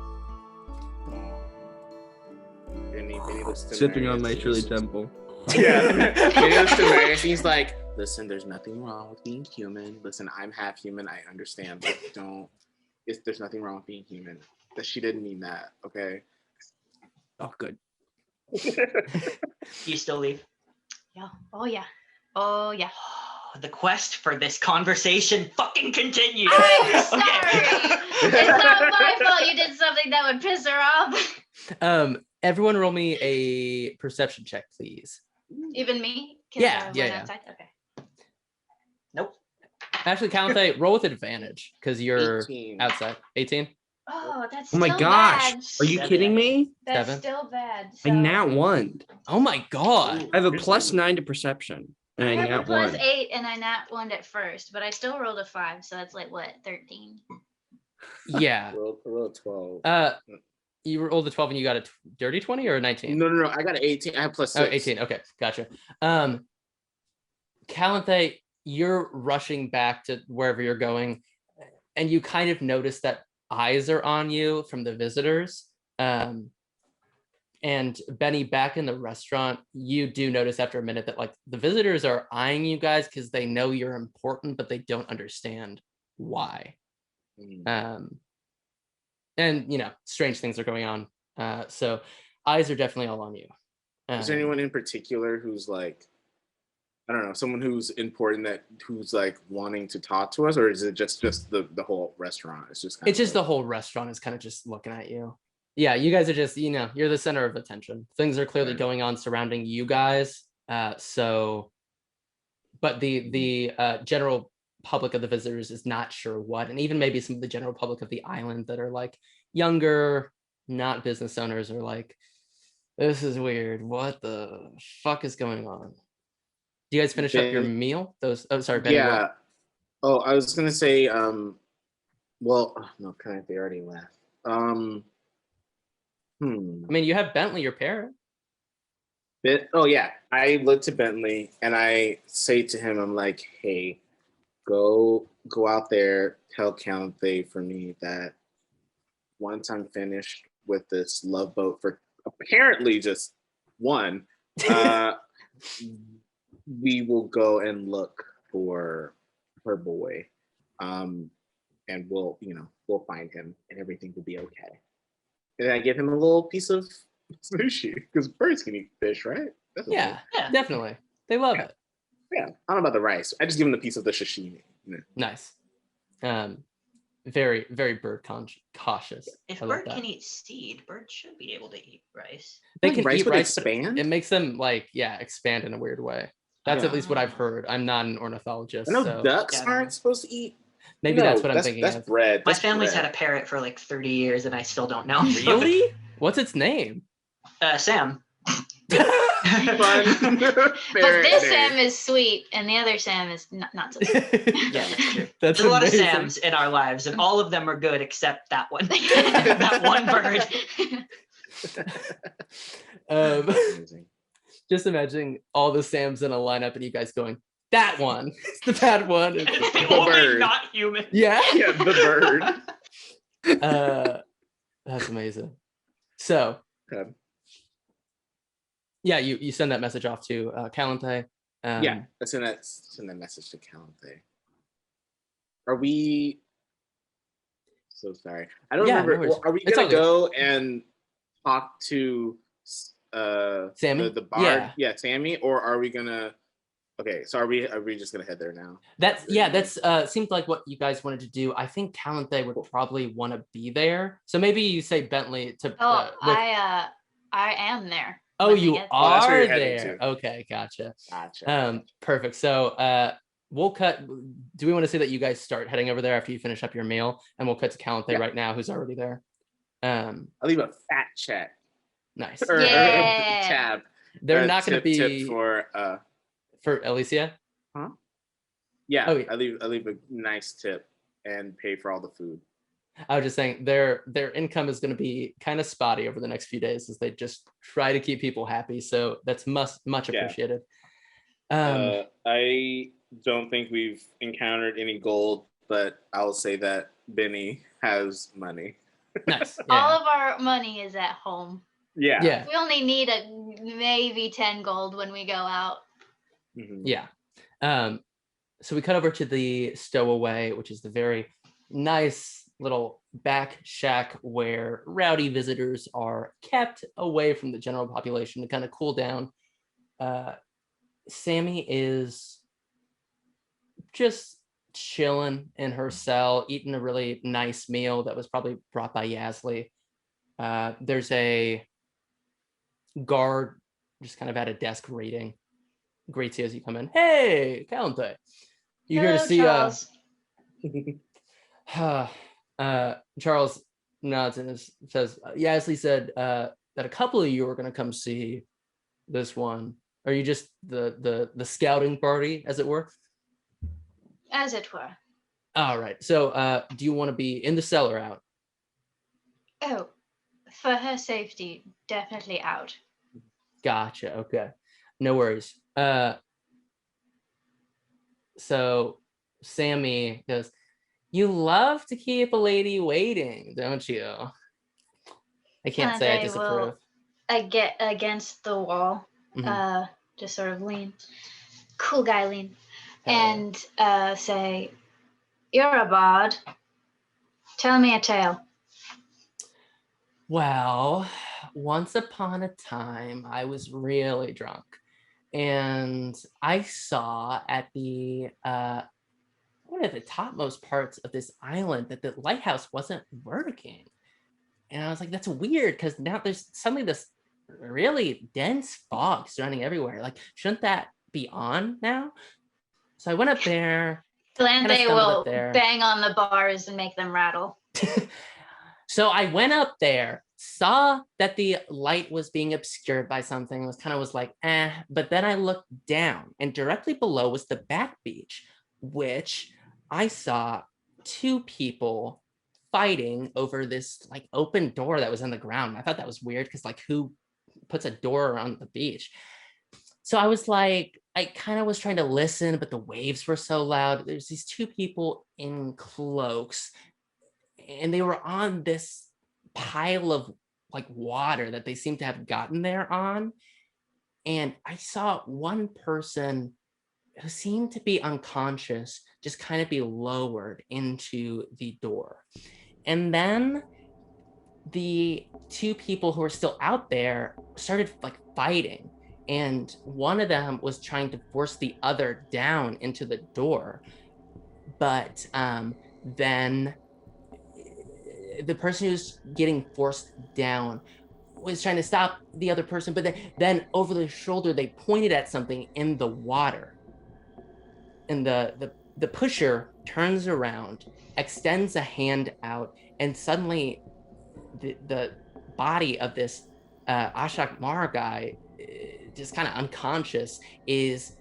Benny looks to Sipping on Marius. my Shirley Temple. Yeah. Benny looks to Marius, he's like, listen, there's nothing wrong with being human. Listen, I'm half human. I understand, but there's nothing wrong with being human. That she didn't mean that, okay? Oh, good. You still leave? Yeah. Oh, yeah. Oh, yeah. the quest for this conversation fucking continues. I'm sorry. It's not my fault you did something that would piss her off. Everyone roll me a perception check, please. Even me? Yeah, I yeah, went yeah. outside? Okay. Nope. Actually, Calanthe, roll with advantage because you're 18. outside. 18? Oh, that's Oh my still gosh. bad. Are you kidding me? That's 7. still bad. I So nat one. Oh my god. I have a +9 to perception. And I I have nat a plus one. 8 and I nat 1 at first, but I still rolled a 5, so that's like what, 13? Yeah. Roll 12. You rolled a 12 and you got a dirty 20 or a 19? No. I got an 18. I have +6. Oh, 18. Okay, gotcha. Calanthe, you're rushing back to wherever you're going, and you kind of notice that eyes are on you from the visitors. And Benny, back in the restaurant, you do notice after a minute that like the visitors are eyeing you guys because they know you're important, but they don't understand why. And you know, strange things are going on. So eyes are definitely all on you. Is there anyone in particular who's like, I don't know, someone who's important who's like wanting to talk to us, or is it just the whole restaurant? It's just the whole restaurant is kind of just looking at you. Yeah, you guys are just, you know, you're the center of attention. Things are clearly going on surrounding you guys. But the general public of the visitors is not sure what, and even maybe some of the general public of the island that are like younger, not business owners, are like, this is weird. What the fuck is going on? Do you guys finish up your meal? Sorry, Benny. Yeah. Oh, I was gonna say, well, no, they already left. I mean, you have Bentley, your parent. Oh yeah, I look to Bentley and I say to him, I'm like, hey, go out there, tell Calanthe for me that once I'm finished with this love boat for apparently just one, we will go and look for her boy, and we'll find him and everything will be okay. And I give him a little piece of sushi because birds can eat fish, right? Yeah, definitely. They love it. Yeah, I don't know about the rice. I just give him the piece of the sashimi. Nice. Very, very bird cautious. If bird can eat seed, birds should be able to eat rice. They can rice eat would rice. expand? It makes them expand in a weird way. That's at least what I've heard. I'm not an ornithologist. I know so ducks aren't supposed to eat. Maybe that's what I'm thinking. That's of. bread. My family's had a parrot for like 30 years, and I still don't know. Really? What's its name? Sam. Fun. But this Sam is sweet, and the other Sam is not so sweet. Yeah, that's true. That's There's a lot of amazing. Sams in our lives, and all of them are good except that one. That one bird. Just imagining all the Sams in a lineup and you guys going, that one. It's the bad one. It's the The only bird. not human. Yeah. Yeah, the bird. That's amazing. So, Okay. yeah, you send that message off to Calanthe. Yeah, I send that message to Calanthe. Are we? So sorry, I don't remember. no worries. Are we It's gonna all good. go and talk to Sammy? the bard? Yeah. Sammy, or are we gonna? Okay, so are we just gonna head there now? That's seemed like what you guys wanted to do. I think Calanthe would probably want to be there. So maybe you say Bentley to. I am there. Oh, when we you get there. Oh, that's where are you're heading there. to. Okay, gotcha. Gotcha. Perfect. So we'll cut. Do we want to say that you guys start heading over there after you finish up your meal, and we'll cut to Calanthe right now, who's already there. I'll leave a fat check. Nice. Or Yeah. tab. They're not going to tip be for for Alicia. yeah. Oh, yeah. I leave a nice tip and pay for all the food. I was just saying their income is going to be kind of spotty over the next few days as they just try to keep people happy. So that's much appreciated. I don't think we've encountered any gold, but I'll say that Bene has money. Nice. All Yeah. of our money is at home. Yeah. Yeah. We only need maybe 10 gold when we go out. Mhm. Yeah. So we cut over to the stowaway, which is the very nice little back shack where rowdy visitors are kept away from the general population to kind of cool down. Sammy is just chilling in her cell, eating a really nice meal that was probably brought by Yasley. There's a guard just kind of at a desk reading. Greets you as you come in. Hey, Calanthe. You here to see Charles. Charles nods and says, Yasley said that a couple of you were going to come see this one. Are you just the scouting party, as it were? As it were. All right. So do you want to be in the cell or out? Oh, for her safety, definitely out. Gotcha. Okay. No worries. So Sammy goes, you love to keep a lady waiting, don't you? I can't say I disapprove. I get against the wall, just sort of lean, cool guy lean, and say, you're a bard. Tell me a tale. Well, once upon a time, I was really drunk, and I saw at the one of the topmost parts of this island that the lighthouse wasn't working. And I was like, that's weird, because now there's suddenly this really dense fog surrounding everywhere. Like, shouldn't that be on now? So I went up there. Calanthe will bang on the bars and make them rattle. So I went up there, saw that the light was being obscured by something, was like, but then I looked down, and directly below was the back beach, which I saw two people fighting over this like open door that was on the ground. I thought that was weird, because like, who puts a door around the beach? So I was like, I kind of was trying to listen, but the waves were so loud. There's these two people in cloaks, and they were on this pile of like water that they seemed to have gotten there on. And I saw one person who seemed to be unconscious just kind of be lowered into the door. And then the two people who were still out there started like fighting. And one of them was trying to force the other down into the door. But then the person who's getting forced down was trying to stop the other person, but then over the shoulder, they pointed at something in the water. And the pusher turns around, extends a hand out, and suddenly the body of this Azahk'Mar guy, just kind of unconscious, is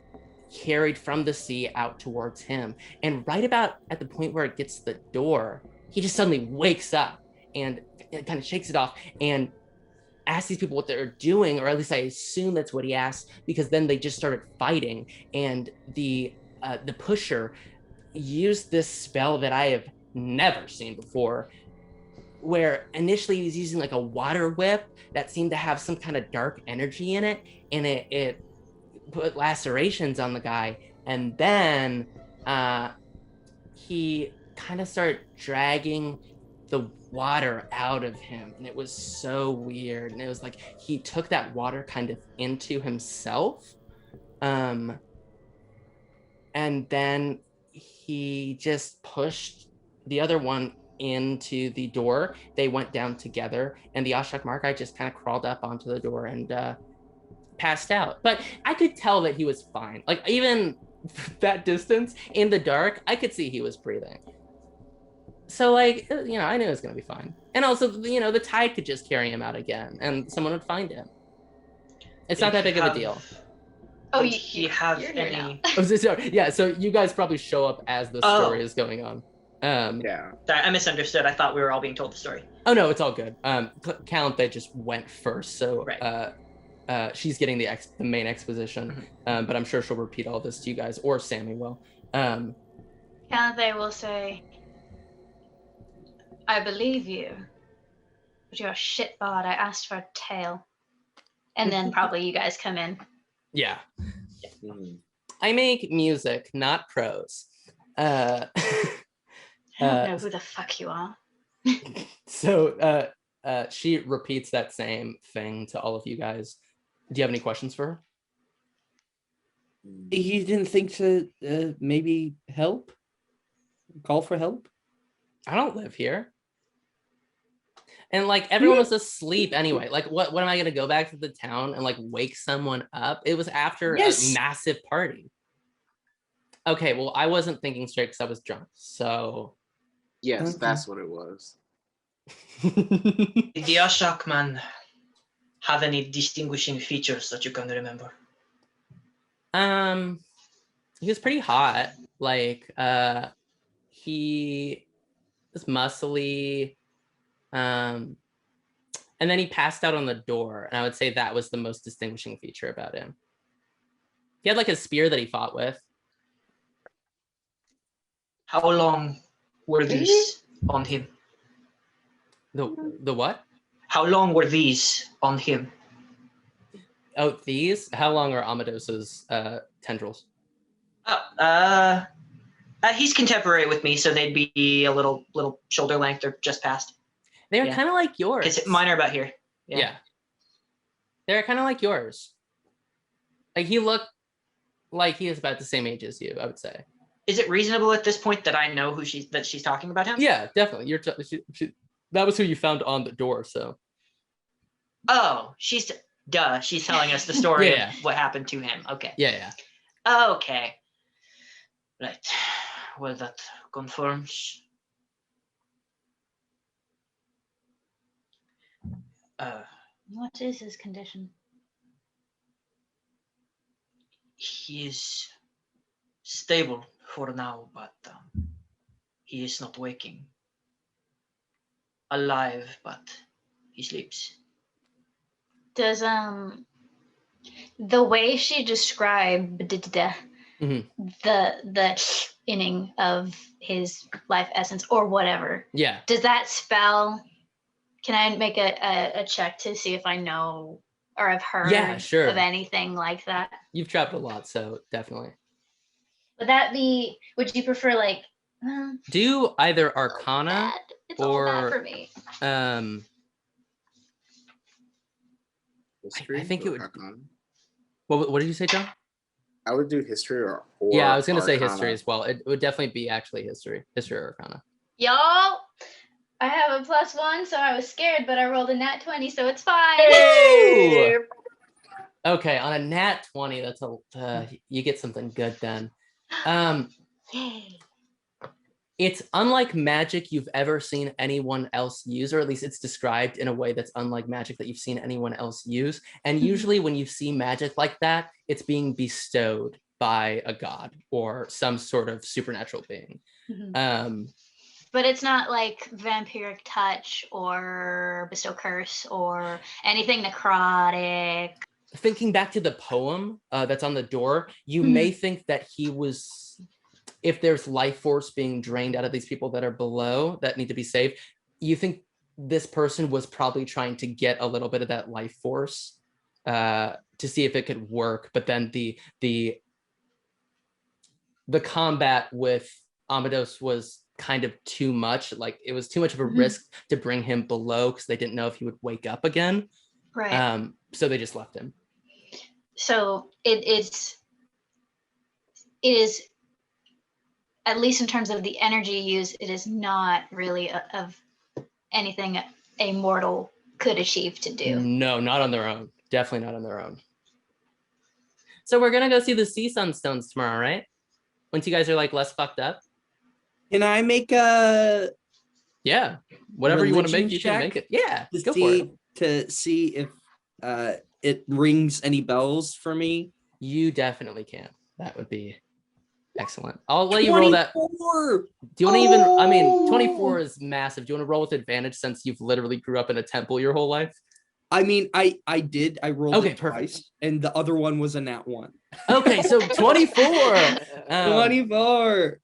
carried from the sea out towards him. And right about at the point where it gets to the door, he just suddenly wakes up and kind of shakes it off and asks these people what they're doing, or at least I assume that's what he asked, because then they just started fighting. And the pusher used this spell that I have never seen before, where initially he was using like a water whip that seemed to have some kind of dark energy in it, and it put lacerations on the guy. And then he kind of started dragging the water out of him, and it was so weird. And it was like he took that water kind of into himself, and then he just pushed the other one into the door. They went down together, and the Azahk'Mar guy just kind of crawled up onto the door and passed out. But I could tell that he was fine. Like, even that distance in the dark, I could see he was breathing. So like, I knew it was gonna be fine. And also, the tide could just carry him out again, and someone would find him. It's not that big of a deal. Oh, you have any? Oh, sorry. Yeah, so you guys probably show up as the story is going on. Yeah. Sorry, I misunderstood. I thought we were all being told the story. Oh no, it's all good. Calanthe just went first, so right. She's getting the main exposition. Mm-hmm. But I'm sure she'll repeat all this to you guys, or Sammy will. Calanthe will say, I believe you, but you're a shit bard. I asked for a tale. And then probably you guys come in. Yeah. I make music, not prose. I don't know who the fuck you are. So she repeats that same thing to all of you guys. Do you have any questions for her? You didn't think to maybe help? Call for help? I don't live here. And like everyone was asleep anyway. Like what am I gonna go back to the town and like wake someone up? It was after a massive party. Okay, well, I wasn't thinking straight because I was drunk. So yes, that's what it was. Did the Azahk'Mar have any distinguishing features that you can remember? He was pretty hot. Like he was muscly. And then he passed out on the door, and I would say that was the most distinguishing feature about him. He had like a spear that he fought with. How long were these on him? The what? How long were these on him? Oh, these? How long are Amados's tendrils? He's contemporary with me, so they'd be a little shoulder length or just past. They're kind of like yours. Because mine are about here. Yeah. They're kind of like yours. Like he looked like he is about the same age as you, I would say. Is it reasonable at this point that I know that she's talking about him? Yeah, definitely. That was who you found on the door, so. Oh, she's telling us the story of what happened to him. Okay. Yeah. Okay. Right. Well, that confirms. What is his condition? He is stable for now, but he is not waking. Alive, but he sleeps. Does the way she described the inning of his life essence or whatever, does that spell? Can I make a check to see if I know or have heard of anything like that? You've traveled a lot, so definitely. Would you prefer like do either Arcana it's or all bad for me. History, I think it would. Arcana? What did you say, John? I would do history or yeah, I was gonna say Arcana. history as well. It would definitely be actually history or Arcana. Y'all, I have a +1, so I was scared, but I rolled a nat 20, so it's fine. Hey! Okay, on a nat 20, that's you get something good then. It's unlike magic you've ever seen anyone else use, or at least it's described in a way that's unlike magic that you've seen anyone else use. And usually when you see magic like that, it's being bestowed by a god or some sort of supernatural being. But it's not like vampiric touch or bestow curse or anything necrotic. Thinking back to the poem that's on the door, you may think that he was, if there's life force being drained out of these people that are below that need to be saved, you think this person was probably trying to get a little bit of that life force to see if it could work. But then the combat with Amados was kind of too much. Like it was too much of a risk to bring him below because they didn't know if he would wake up again. Right. So they just left him. So it is, at least in terms of the energy used, it is not really of anything a mortal could achieve to do. No, not on their own. Definitely not on their own. So we're gonna go see the Sea Sunstones tomorrow, right? Once you guys are like less fucked up. Can I make whatever you want to make, you check can make it. Yeah, go for it. To see if it rings any bells for me. You definitely can. That would be excellent. I'll let you roll that. Do you want to even? I mean, 24 is massive. Do you want to roll with advantage since you've literally grew up in a temple your whole life? I mean, I did. I rolled it twice, perfect. And the other one was a nat 1. Okay, so 24. 24.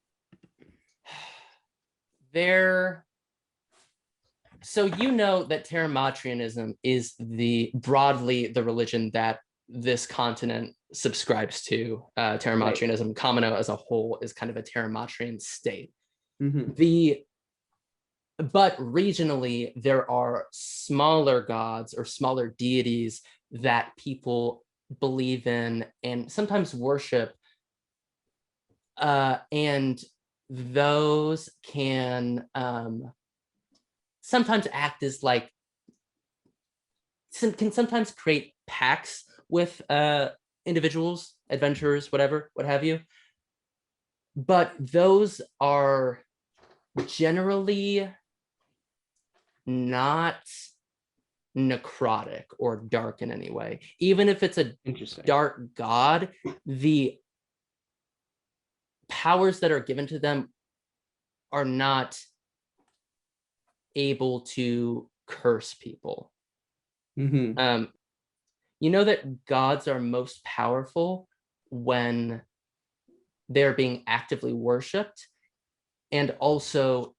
So you know that Teramatrianism is broadly the religion that this continent subscribes to. Teramatrianism, Kamino as a whole, is kind of a Teramatrian state. But regionally, there are smaller gods or smaller deities that people believe in and sometimes worship, and those can sometimes act as like can sometimes create pacts with individuals, adventurers, whatever, what have you. But those are generally not necrotic or dark in any way. Even if it's a dark god, the powers that are given to them are not able to curse people. Mm-hmm. You know that gods are most powerful when they're being actively worshipped, and also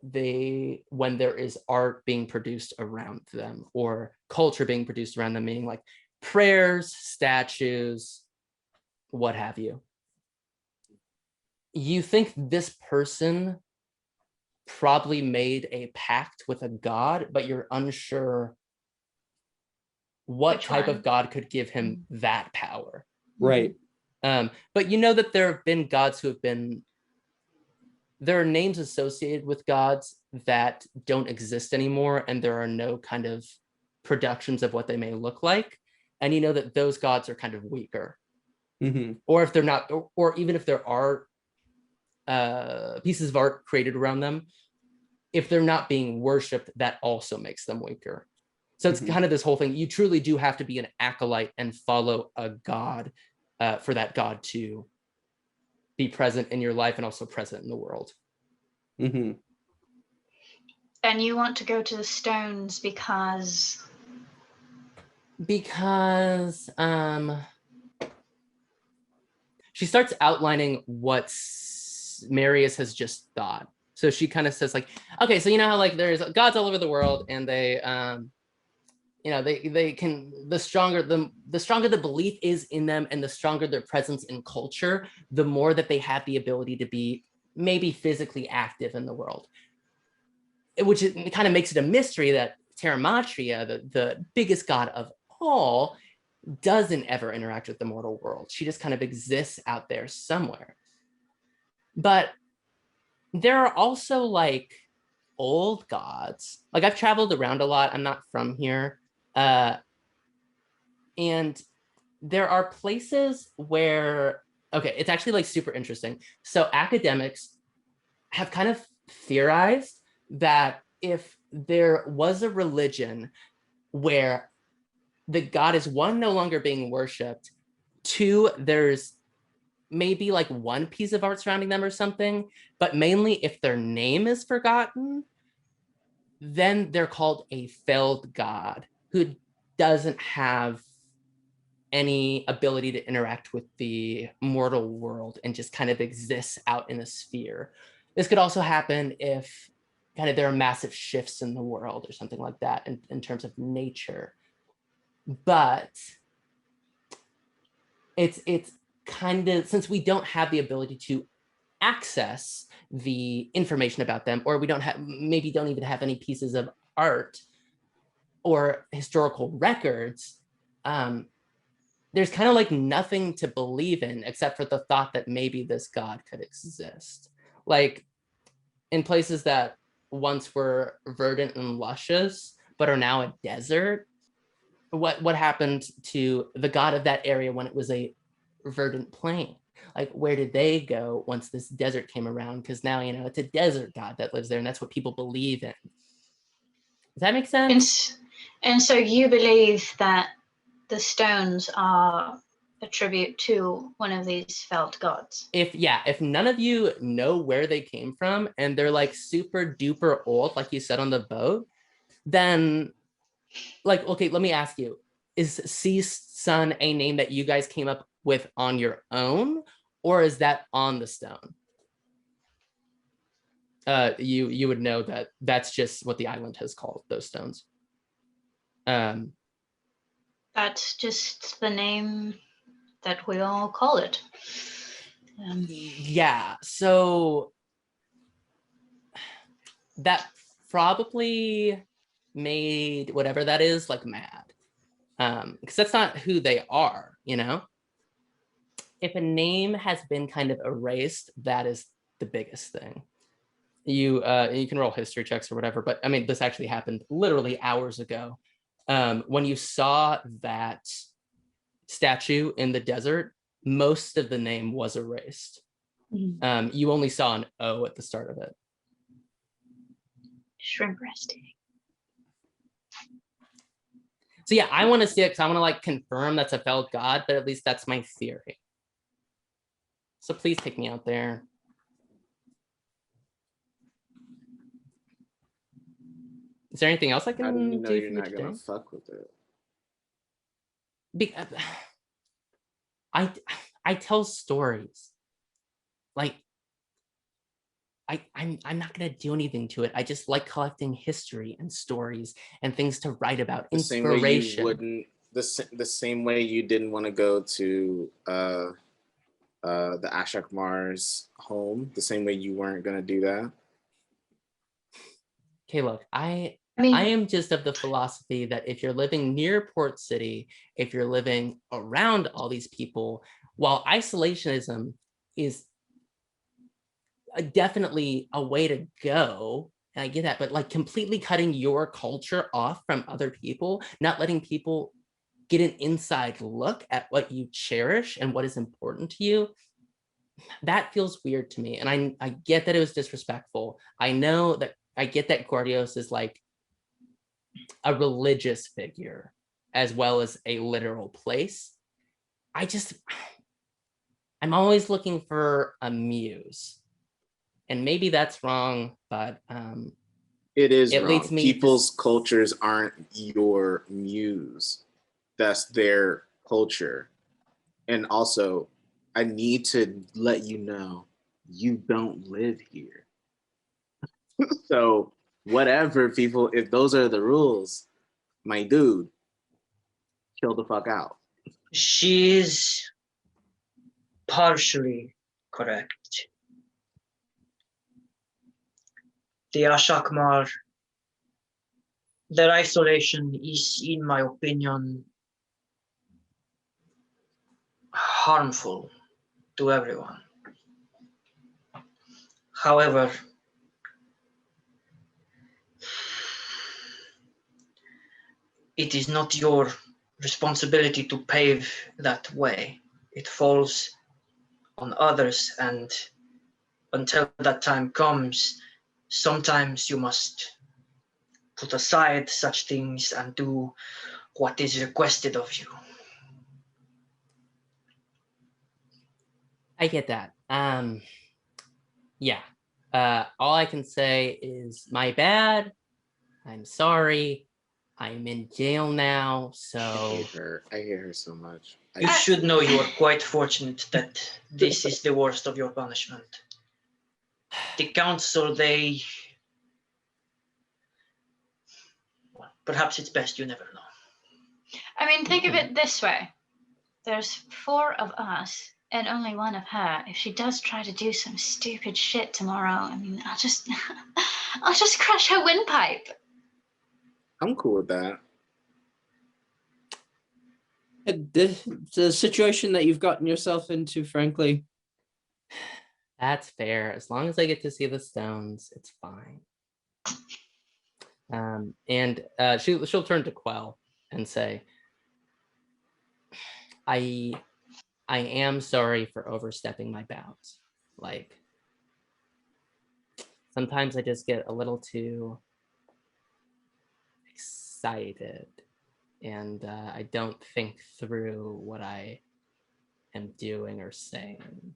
when there is art being produced around them or culture being produced around them, meaning like prayers, statues, what have you. You think this person probably made a pact with a god, but you're unsure what type of god could give him that power. Right. But you know that there have been gods who have been, there are names associated with gods that don't exist anymore, and there are no kind of productions of what they may look like. And you know that those gods are kind of weaker. Mm-hmm. Or if they're not, or even if there are pieces of art created around them, if they're not being worshipped, that also makes them weaker. So it's kind of this whole thing. You truly do have to be an acolyte and follow a god for that god to be present in your life and also present in the world. Mm-hmm. And you want to go to the stones because she starts outlining what Marius has just thought. So she kind of says like, okay, so you know how like there's gods all over the world, and they they can, the stronger the belief is in them and the stronger their presence in culture, the more that they have the ability to be maybe physically active in the world. Which it kind of makes it a mystery that Teramatria, the biggest god of all, doesn't ever interact with the mortal world. She just kind of exists out there somewhere. But there are also like old gods. Like I've traveled around a lot. I'm not from here. And there are places where, okay, it's actually like super interesting. So academics have kind of theorized that if there was a religion where the god is, one, no longer being worshipped, two, there's maybe like one piece of art surrounding them or something, but mainly if their name is forgotten, then they're called a failed god who doesn't have any ability to interact with the mortal world and just kind of exists out in a sphere. This could also happen if kind of there are massive shifts in the world or something like that in terms of nature. But it's kind of, since we don't have the ability to access the information about them, or we don't even have any pieces of art or historical records, there's kind of like nothing to believe in except for the thought that maybe this god could exist. Like in places that once were verdant and luscious, but are now a desert, what happened to the god of that area when it was a verdant plain? Like where did they go once this desert came around? Because now, it's a desert god that lives there, and that's what people believe in. Does that make sense? And so you believe that the stones are a tribute to one of these felt gods? If none of you know where they came from and they're like super duper old, like you said on the boat, then like, okay, let me ask you, is Ceased Sun a name that you guys came up with on your own, or is that on the stone? You would know that that's just what the island has called those stones. That's just the name that we all call it. Yeah, so that probably made whatever that is like mad. because that's not who they are, you know? If a name has been kind of erased, that is the biggest thing. You can roll history checks or whatever, but I mean, this actually happened literally hours ago. When you saw that statue in the desert, most of the name was erased. You only saw an O at the start of it. Shrimp resting. So yeah, I want to see it because I want to like confirm that's a felled god, but at least that's my theory. So please take me out there. Is there anything else I can How do you know do you're for not today? gonna fuck with it? I tell stories. Like I'm not gonna do anything to it. I just like collecting history and stories and things to write about. The same way Inspiration. you wouldn't, the same way you didn't want to go to the Azahk'Mar's home, the same way you weren't gonna do that. Okay, look, I mean, am just of the philosophy that if you're living near Port City, if you're living around all these people, while isolationism is definitely a way to go, and I get that, but like completely cutting your culture off from other people, not letting people get an inside look at what you cherish and what is important to you, that feels weird to me. And I get that it was disrespectful. I know that I get that Gordios is like a religious figure as well as a literal place. I'm always looking for a muse. And maybe that's wrong, but it is it wrong. leads me People's cultures aren't your muse. That's their culture. And also, I need to let you know you don't live here. So whatever people, if those are the rules, my dude, chill the fuck out. She is partially correct. The Azahk'Mar, their isolation is, in my opinion, harmful to everyone. However, it is not your responsibility to pave that way. It falls on others, and until that time comes, sometimes you must put aside such things and do what is requested of you. I get that. Yeah. All I can say is my bad. I'm sorry. I'm in jail now, so I hate her so much. You should know you are quite fortunate that this is the worst of your punishment. The council, well, perhaps it's best you never know. I mean, think of it this way. There's 4 of us and only 1 of her. If she does try to do some stupid shit tomorrow, I mean, I'll just crush her windpipe. I'm cool with that. The situation that you've gotten yourself into, frankly. that's fair. As long as I get to see the stones, it's fine. And she'll turn to Qell and say, I am sorry for overstepping my bounds. Like, sometimes I just get a little too excited and I don't think through what I am doing or saying.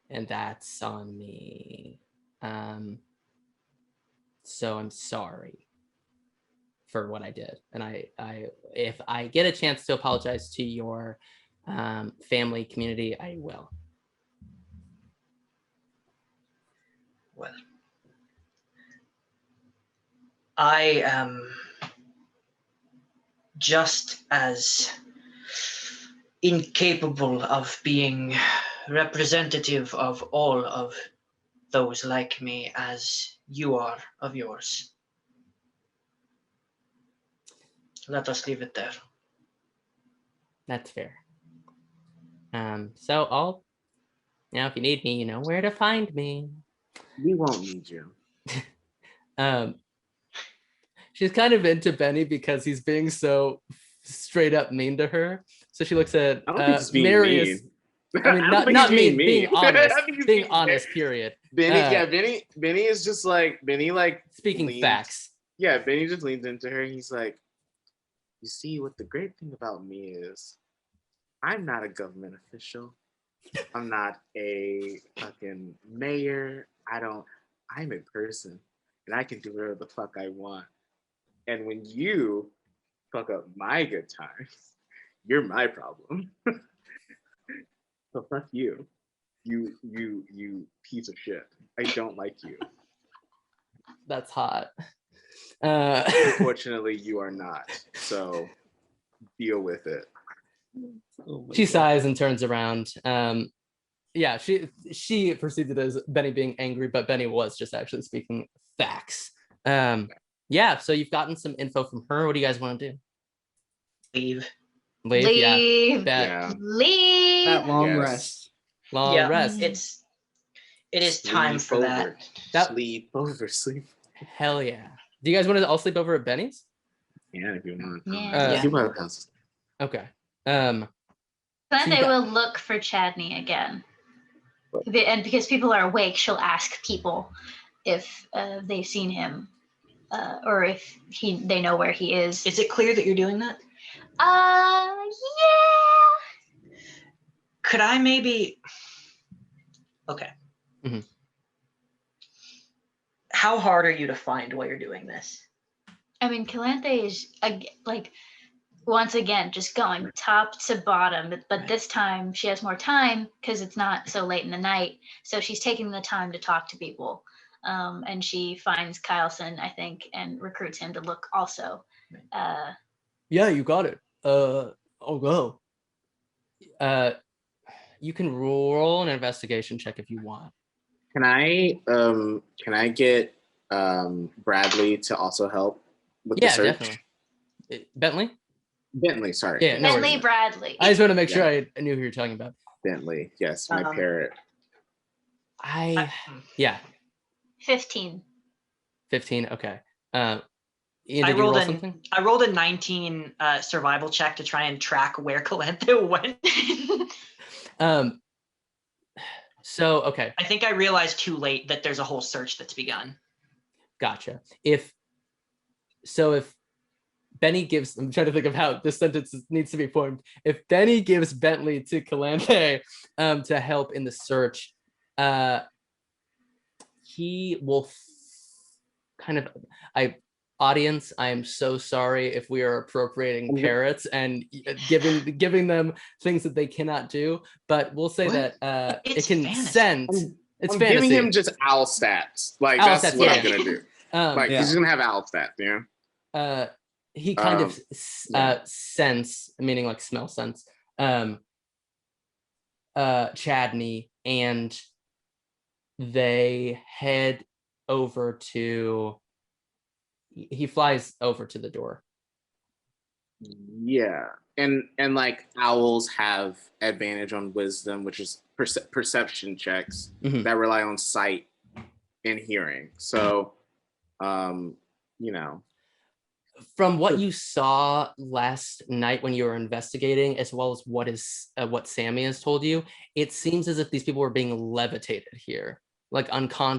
And that's on me. So I'm sorry for what I did. And I if I get a chance to apologize to your family community, I will. Well, I am just as incapable of being representative of all of those like me as you are of yours. Let us leave it there. That's fair. So I'll, if you need me, you know where to find me. We won't need you. She's kind of into Benny because he's being so straight up mean to her. So she looks at I don't think he's being Marius. mean. I mean, not mean, being honest. Being honest, period. Benny is just like, Benny like speaking facts. Yeah, Benny just leans into her and he's like, you see, what the great thing about me is I'm not a government official. I'm not a fucking mayor. I'm a person and I can do whatever the fuck I want. And when you fuck up my good times, you're my problem. So fuck you. You piece of shit. I don't like you. That's hot. Unfortunately, you are not. So deal with it. She sighs and turns around. Yeah, she perceived it as Benny being angry, but Benny was just actually speaking facts. Yeah, so you've gotten some info from her. What do you guys want to do? Leave. Leave. Yeah. Leave. That long rest. Long rest. It is time for over. that. Sleep over. Hell yeah. Do you guys want to all sleep over at Benny's? Yeah, if you want. Yeah. Sleep at the house. Okay. But they will look for Chadney again. And because people are awake, she'll ask people if they've seen him or if they know where he is. Is it clear that you're doing that? Yeah. Could I maybe... Okay. Mm-hmm. How hard are you to find while you're doing this? I mean, Calanthe is like, once again, just going top to bottom, but this time she has more time because it's not so late in the night. So she's taking the time to talk to people. And she finds Kyleson, I think, and recruits him to look also. Yeah, you got it. I'll go. You can roll an investigation check if you want. Can I get Bradley to also help with the search? Definitely. Bentley, sorry. Yeah, no Bentley worries. Bradley. I just want to make sure I knew who you're talking about. Bentley, yes, my parrot. 15. 15. Okay. I rolled a 19 survival check to try and track where Calanthe went. So okay. I think I realized too late that there's a whole search that's begun. Gotcha. If Benny gives, I'm trying to think of how this sentence needs to be formed. If Benny gives Bentley to Calanthe to help in the search, he will audience, I am so sorry if we are appropriating parrots and giving them things that they cannot do, but we'll say that it can sense. It's I'm fantasy. giving him just owl stats. Like owl that's stats, what yeah. I'm gonna do. He's gonna have owl stats, you know? He kind of sense, meaning like smell sense, Chadney, and they head over to, he flies over to the door. Yeah. And like owls have advantage on wisdom, which is perception checks that rely on sight and hearing. So, you know. From what you saw last night when you were investigating, as well as what Sammy has told you, it seems as if these people were being levitated here. Like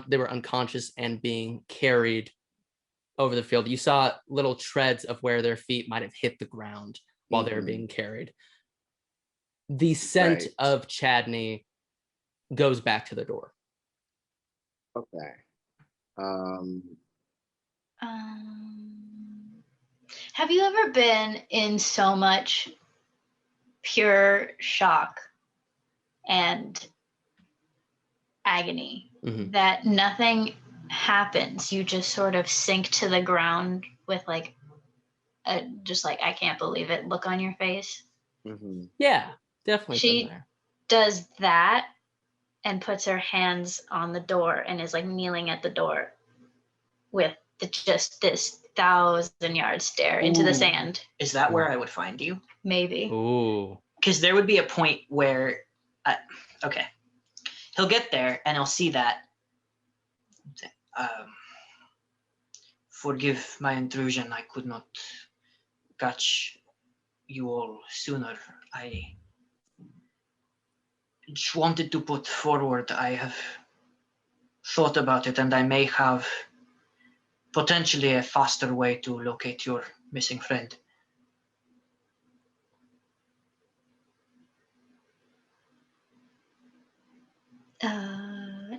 they were unconscious and being carried over the field. You saw little treads of where their feet might have hit the ground while they were being carried. The scent of Chadney goes back to the door. Okay. Have you ever been in so much pure shock and agony that nothing happens? You just sort of sink to the ground with like just like, I can't believe it look on your face. Yeah, definitely. She does that and puts her hands on the door and is like kneeling at the door with just this 1,000-yard stare into the Ooh. sand. Is that where I would find you? Maybe. Ooh. Because there would be a point where, okay, he'll get there and he'll see that. Forgive my intrusion. I could not catch you all sooner. I just wanted to put forward. I have thought about it, and I may have potentially a faster way to locate your missing friend.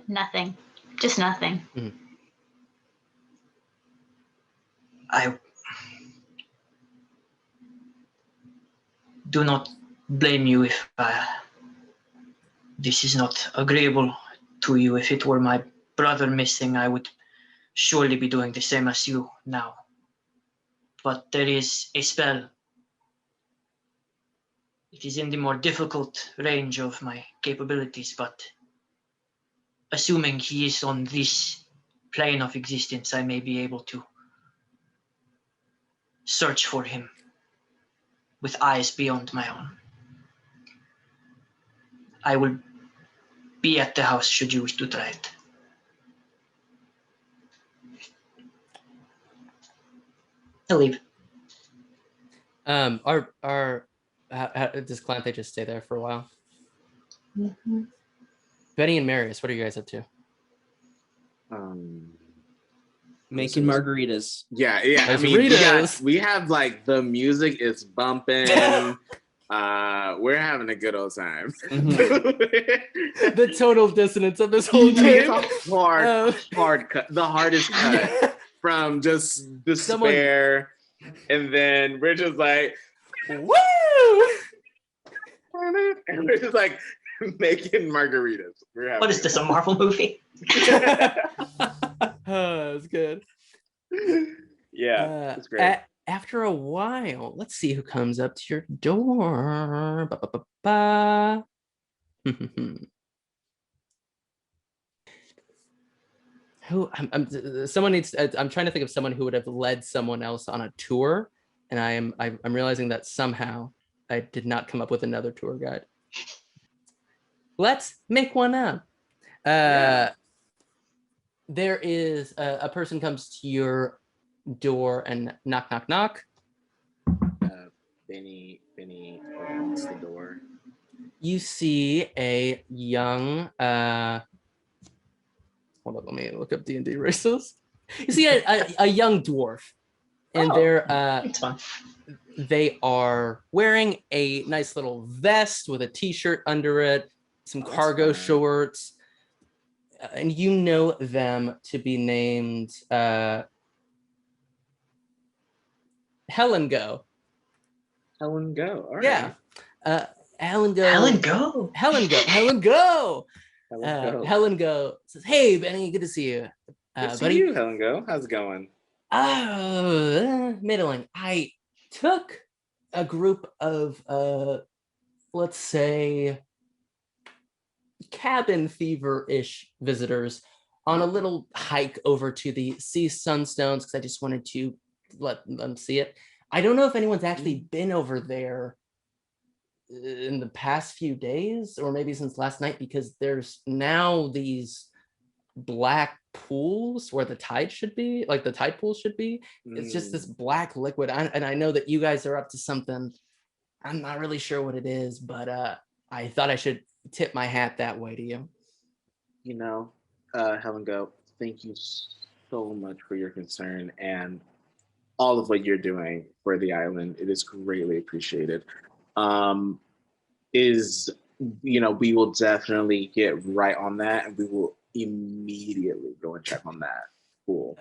Nothing. Just nothing. I do not blame you if this is not agreeable to you. If it were my brother missing, I would surely be doing the same as you now. But there is a spell. It is in the more difficult range of my capabilities, but assuming he is on this plane of existence, I may be able to search for him with eyes beyond my own. I will be at the house should you wish to try it. I'll leave. Does Calanthe just stay there for a while? Bene and Marius, what are you guys up to? Making margaritas. Yeah. Those I mean, Ritas. we have like the music is bumping. We're having a good old time. The total dissonance of this whole game. It's a hard cut. The hardest cut from just despair, and then we're just like, woo! And we're just like making margaritas. What is this, a Marvel movie? That's good. Yeah, it's great. After a while, let's see who comes up to your door. Ba-ba-ba-ba. Who? Someone needs. I'm trying to think of someone who would have led someone else on a tour, and I'm realizing that somehow I did not come up with another tour guide. Let's make one up. There is a person comes to your door and knock, knock, knock. Bene opens the door. You see a young hold on, let me look up D&D races. You see a young dwarf, and It's fun. they are wearing a nice little vest with a t-shirt under it, some cargo shorts, and you know them to be named Helen Go. Helen Go. All right. Yeah. Helen Go. Helen, go. Helen Go. Helen Go. Helen Go. Helen Go says, "Hey, Benny, good to see you." Good to see buddy. you, Helen Go. How's it going? Middling. I took a group of let's say cabin fever-ish visitors on a little hike over to the Sea Sunstones because I just wanted to let them see it. I don't know if anyone's actually been over there in the past few days or maybe since last night, because there's now these black pools where the tide should be, like the tide pool should be. It's just this black liquid. And I know that you guys are up to something. I'm not really sure what it is, but I thought I should tip my hat that way to you. You know, Helen Go, thank you so much for your concern and all of what you're doing for the island. It is greatly appreciated. We will definitely get right on that, and we will immediately go and check on that pool.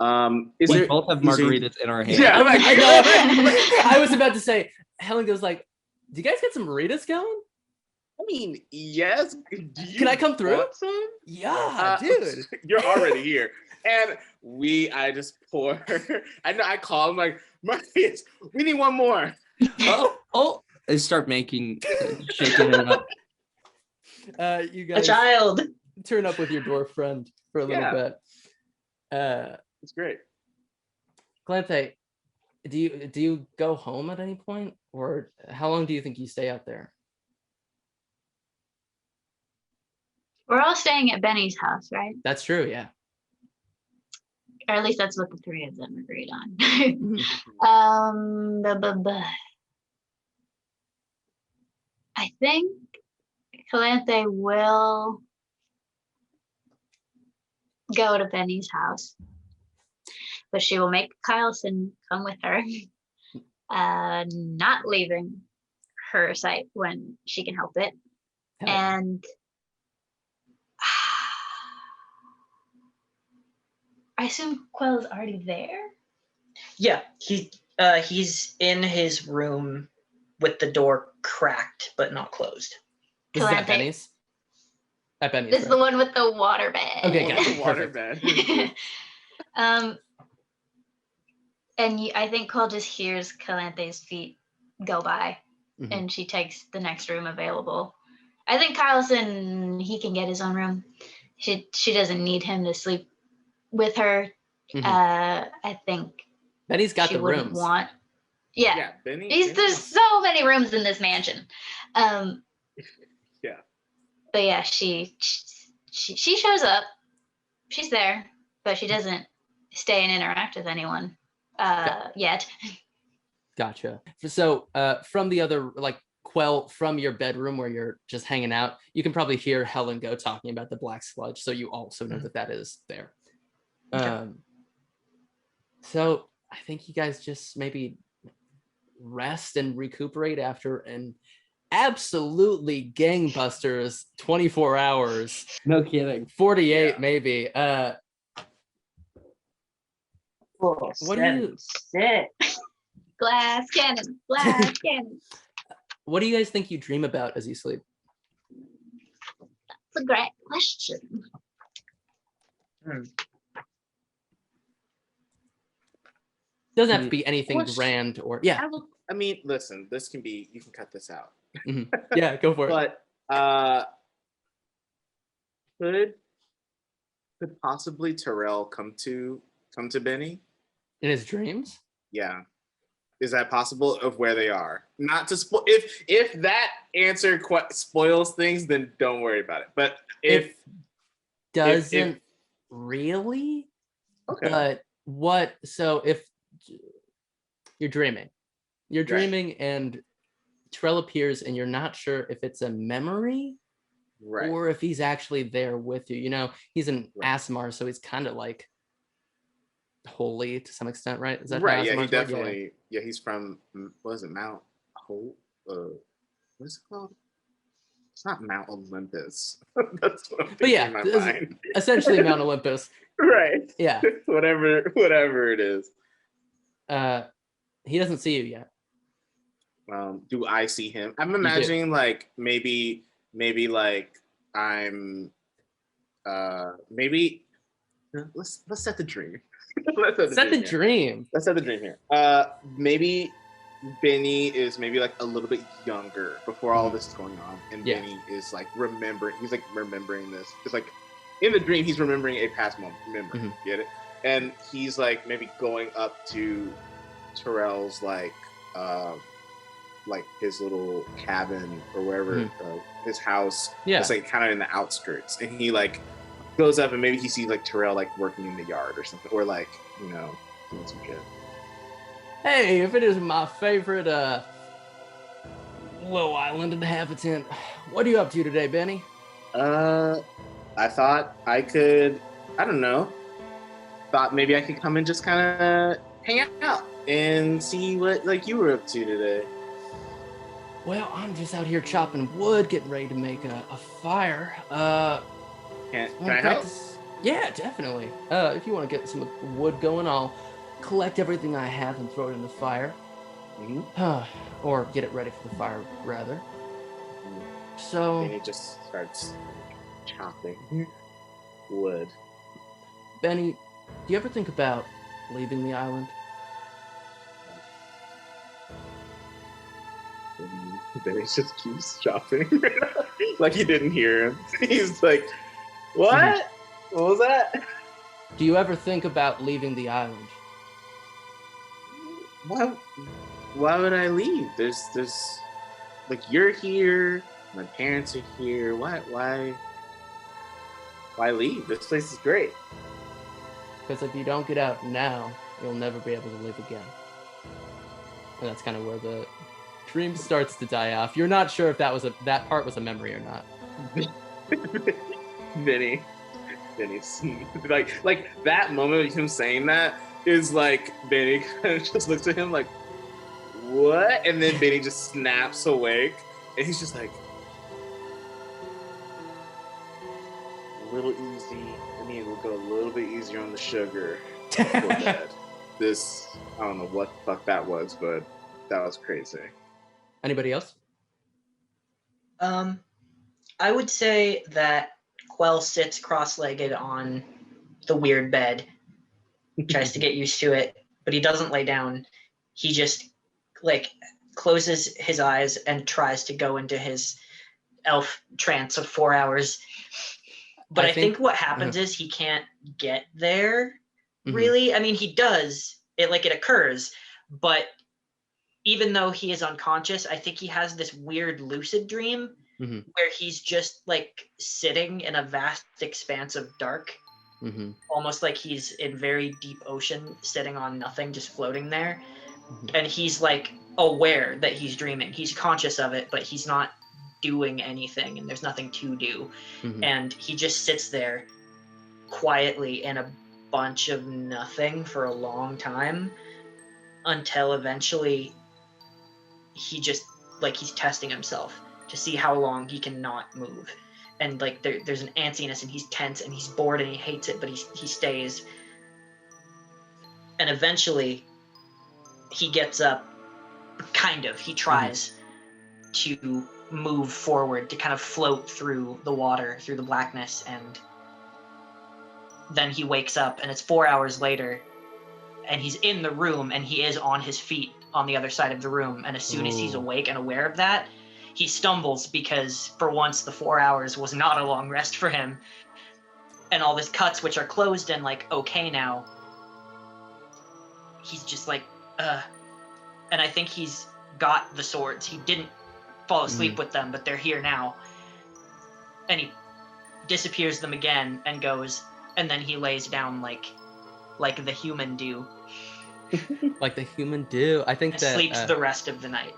We both have margaritas in our hands. Yeah, I know. I was about to say, Helen goes like, "Do you guys get some margaritas going?" I mean, yes. Can I come through? Want some? Yeah, dude. You're already here. And I just pour. I call him like, Marius, we need one more. Oh. They start shaking it up. You A guys child. turn up with your dwarf friend for a little bit. It's great. Calanthe, do you go home at any point, or how long do you think you stay out there? We're all staying at Benny's house, right? That's true, yeah. Or at least that's what the three of them agreed on. I think Calanthe will go to Benny's house, but she will make Kyleson come with her, not leaving her sight when she can help it. And I assume Qell is already there. Yeah, he's in his room with the door cracked but not closed. Is that Calanthe. Benny's? At Benny's. This is the one with the water bed. Okay, got it. Water Perfect. bed. And I think Qell just hears Calanthe's feet go by, Mhm. and she takes the next room available. I think Kyleson, he can get his own room. She doesn't need him to sleep with her. Mhm. I think Benny's got she the wouldn't rooms. want. Yeah, Yeah, Benny. there's so many rooms in this mansion. Yeah. But yeah, she shows up. She's there, but she doesn't stay and interact with anyone yet. Gotcha. So from the other, like, Qell, from your bedroom where you're just hanging out, you can probably hear Helen go talking about the black sludge, so you also know that is there. Okay. So I think you guys just maybe rest and recuperate after an absolutely gangbusters 24 hours. No kidding. 48 Yeah. maybe. What do you Glass cannon, glass cannon. What do you guys think you dream about as you sleep? That's a great question. Doesn't have to be anything Question. grand or yeah. I mean, listen, this can be, you can cut this out. Yeah, go for it. But could possibly Terrell come to Benny? In his dreams? Yeah. Is that possible of where they are? Not to spoil. If that answer spoils things, then don't worry about it. But if doesn't really, okay, but what? So if you're dreaming, and Terrell appears, and you're not sure if it's a memory right, or if he's actually there with you. You know, he's an Right. Azahk'Mar, so he's kind of like holy to some extent, right? Is that right? how Yeah, he Azahk'Mar's work? definitely. Yeah, he's from, what is it, Mount Hope? What is it called? It's not Mount Olympus. That's what I'm But yeah, thinking in my mind. Essentially Mount Olympus. Right. Yeah. whatever it is. He doesn't see you yet. Do I see him? I'm imagining like maybe like I'm maybe let's set the dream. Set the dream. Let's set the dream here. Maybe Benny is maybe like a little bit younger before all this is going on, and Yeah. Benny is like remembering. He's like remembering this. It's like in the dream he's remembering a past moment. Remember, get it? And he's like maybe going up to Terrell's like his little cabin or wherever, his house. Yeah. It's like kind of in the outskirts, and he like goes up and maybe he sees like Terrell like working in the yard or something, or like, you know, doing some shit. Hey, if it isn't my favorite little island inhabitant, what are you up to today, Benny? I thought I could, I don't know, thought maybe I could come and just kind of hang out and see what like you were up to today. Well, I'm just out here chopping wood, getting ready to make a fire. Can I help? Yeah, definitely. If you want to get some wood going, I'll collect everything I have and throw it in the fire. Or get it ready for the fire, rather. So... And he just starts chopping wood. Benny, do you ever think about leaving the island? Benny just keeps chopping. Like he didn't hear him. He's like, what? What was that? Do you ever think about leaving the island? why would I leave? There's like you're here, my parents are here. Why leave? This place is great. Because if you don't get out now, you'll never be able to live again. And that's kind of where the dream starts to die off. You're not sure if that part was a memory or not. Benny's like that moment of him saying that is like Benny kind of just looks at him like, what? And then Benny just snaps awake, and he's just like, a little easy. I mean, we'll go a little bit easier on the sugar. This, I don't know what the fuck that was, but that was crazy. Anybody else? I would say that Qell sits cross-legged on the weird bed, tries to get used to it, but he doesn't lay down. He just like closes his eyes and tries to go into his elf trance of 4 hours. But I think what happens is he can't get there, really. I mean, he does. It occurs, but even though he is unconscious, I think he has this weird lucid dream where he's just like sitting in a vast expanse of dark, almost like he's in very deep ocean, sitting on nothing, just floating there. And he's like aware that he's dreaming. He's conscious of it, but he's not doing anything, and there's nothing to do. And he just sits there quietly in a bunch of nothing for a long time until eventually he just like he's testing himself to see how long he can not move. And like there's an antsiness, and he's tense and he's bored and he hates it, but he stays. And eventually he gets up, he tries to move forward, to kind of float through the water, through the blackness, and then he wakes up, and it's 4 hours later, and he's in the room, and he is on his feet on the other side of the room. And as soon as he's awake and aware of that, he stumbles, because for once the 4 hours was not a long rest for him. And all his cuts, which are closed and like okay now, he's just like, and I think he's got the swords. He didn't fall asleep with them, but they're here now. And he disappears them again and goes, and then he lays down like the human do. Like the human do. I think that sleeps the rest of the night.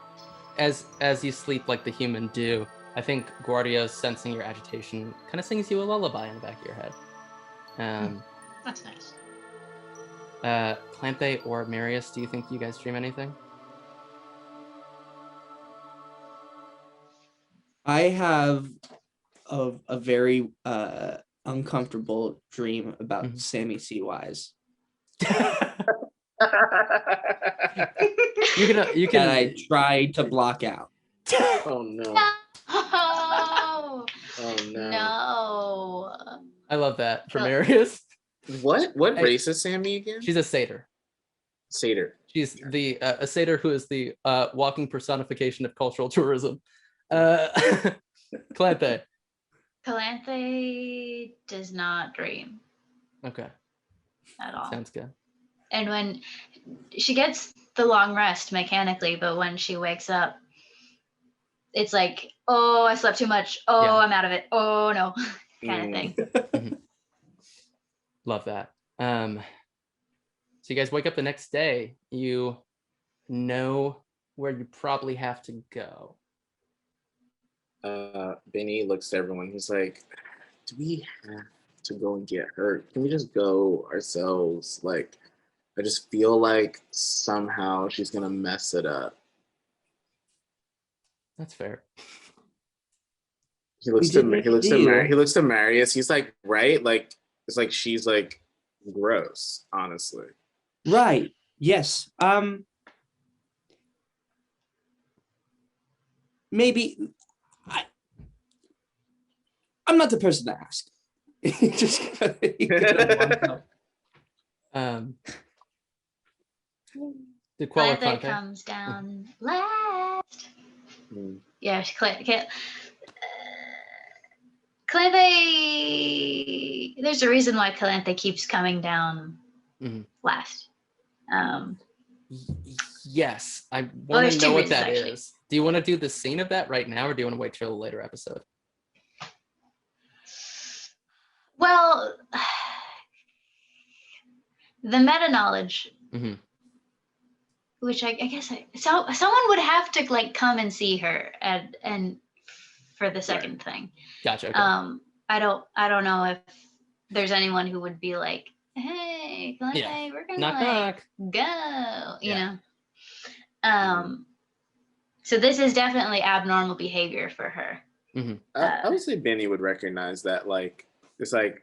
As you sleep like the human do, I think Guardia, sensing your agitation, kind of sings you a lullaby in the back of your head. That's nice. Calanthe or Marius, do you think you guys dream anything? I have a very uncomfortable dream about Sammy C-Wise. You can. That I tried to block out. Oh no. Oh no. No. I love that for Marius. What race is Sammy again? She's a satyr. Satyr. She's a satyr who is the walking personification of cultural tourism. Calanthe. Calanthe does not dream Okay. at all. Sounds good. And when she gets the long rest mechanically, but when she wakes up, it's like, oh, I slept too much. Oh, Yeah. I'm out of it. Oh no, kind of thing. Love that. So you guys wake up the next day. You know where you probably have to go. Bene looks at everyone. He's like, do we have to go and get hurt? Can we just go ourselves? Like, I just feel like somehow she's gonna mess it up. That's fair. He looks to Marius. He's like, right? Like, it's like she's like gross, honestly. Right. Yes. Maybe I'm not the person to ask. Just the Qell Calanthe comes down last. Yeah, Calanthe. There's a reason why Calanthe keeps coming down last. Yes, I want there's to know two what that reasons, actually. is. Do you want to do the scene of that right now, or do you want to wait till a later episode? Well, the meta knowledge, Mm-hmm. which I guess someone would have to like come and see her and for the second thing. Gotcha. Okay. I don't know if there's anyone who would be like, hey, Calanthe, we're gonna Knock, go, you Yeah. know. So this is definitely abnormal behavior for her. I would say Bene would recognize that, like, it's like,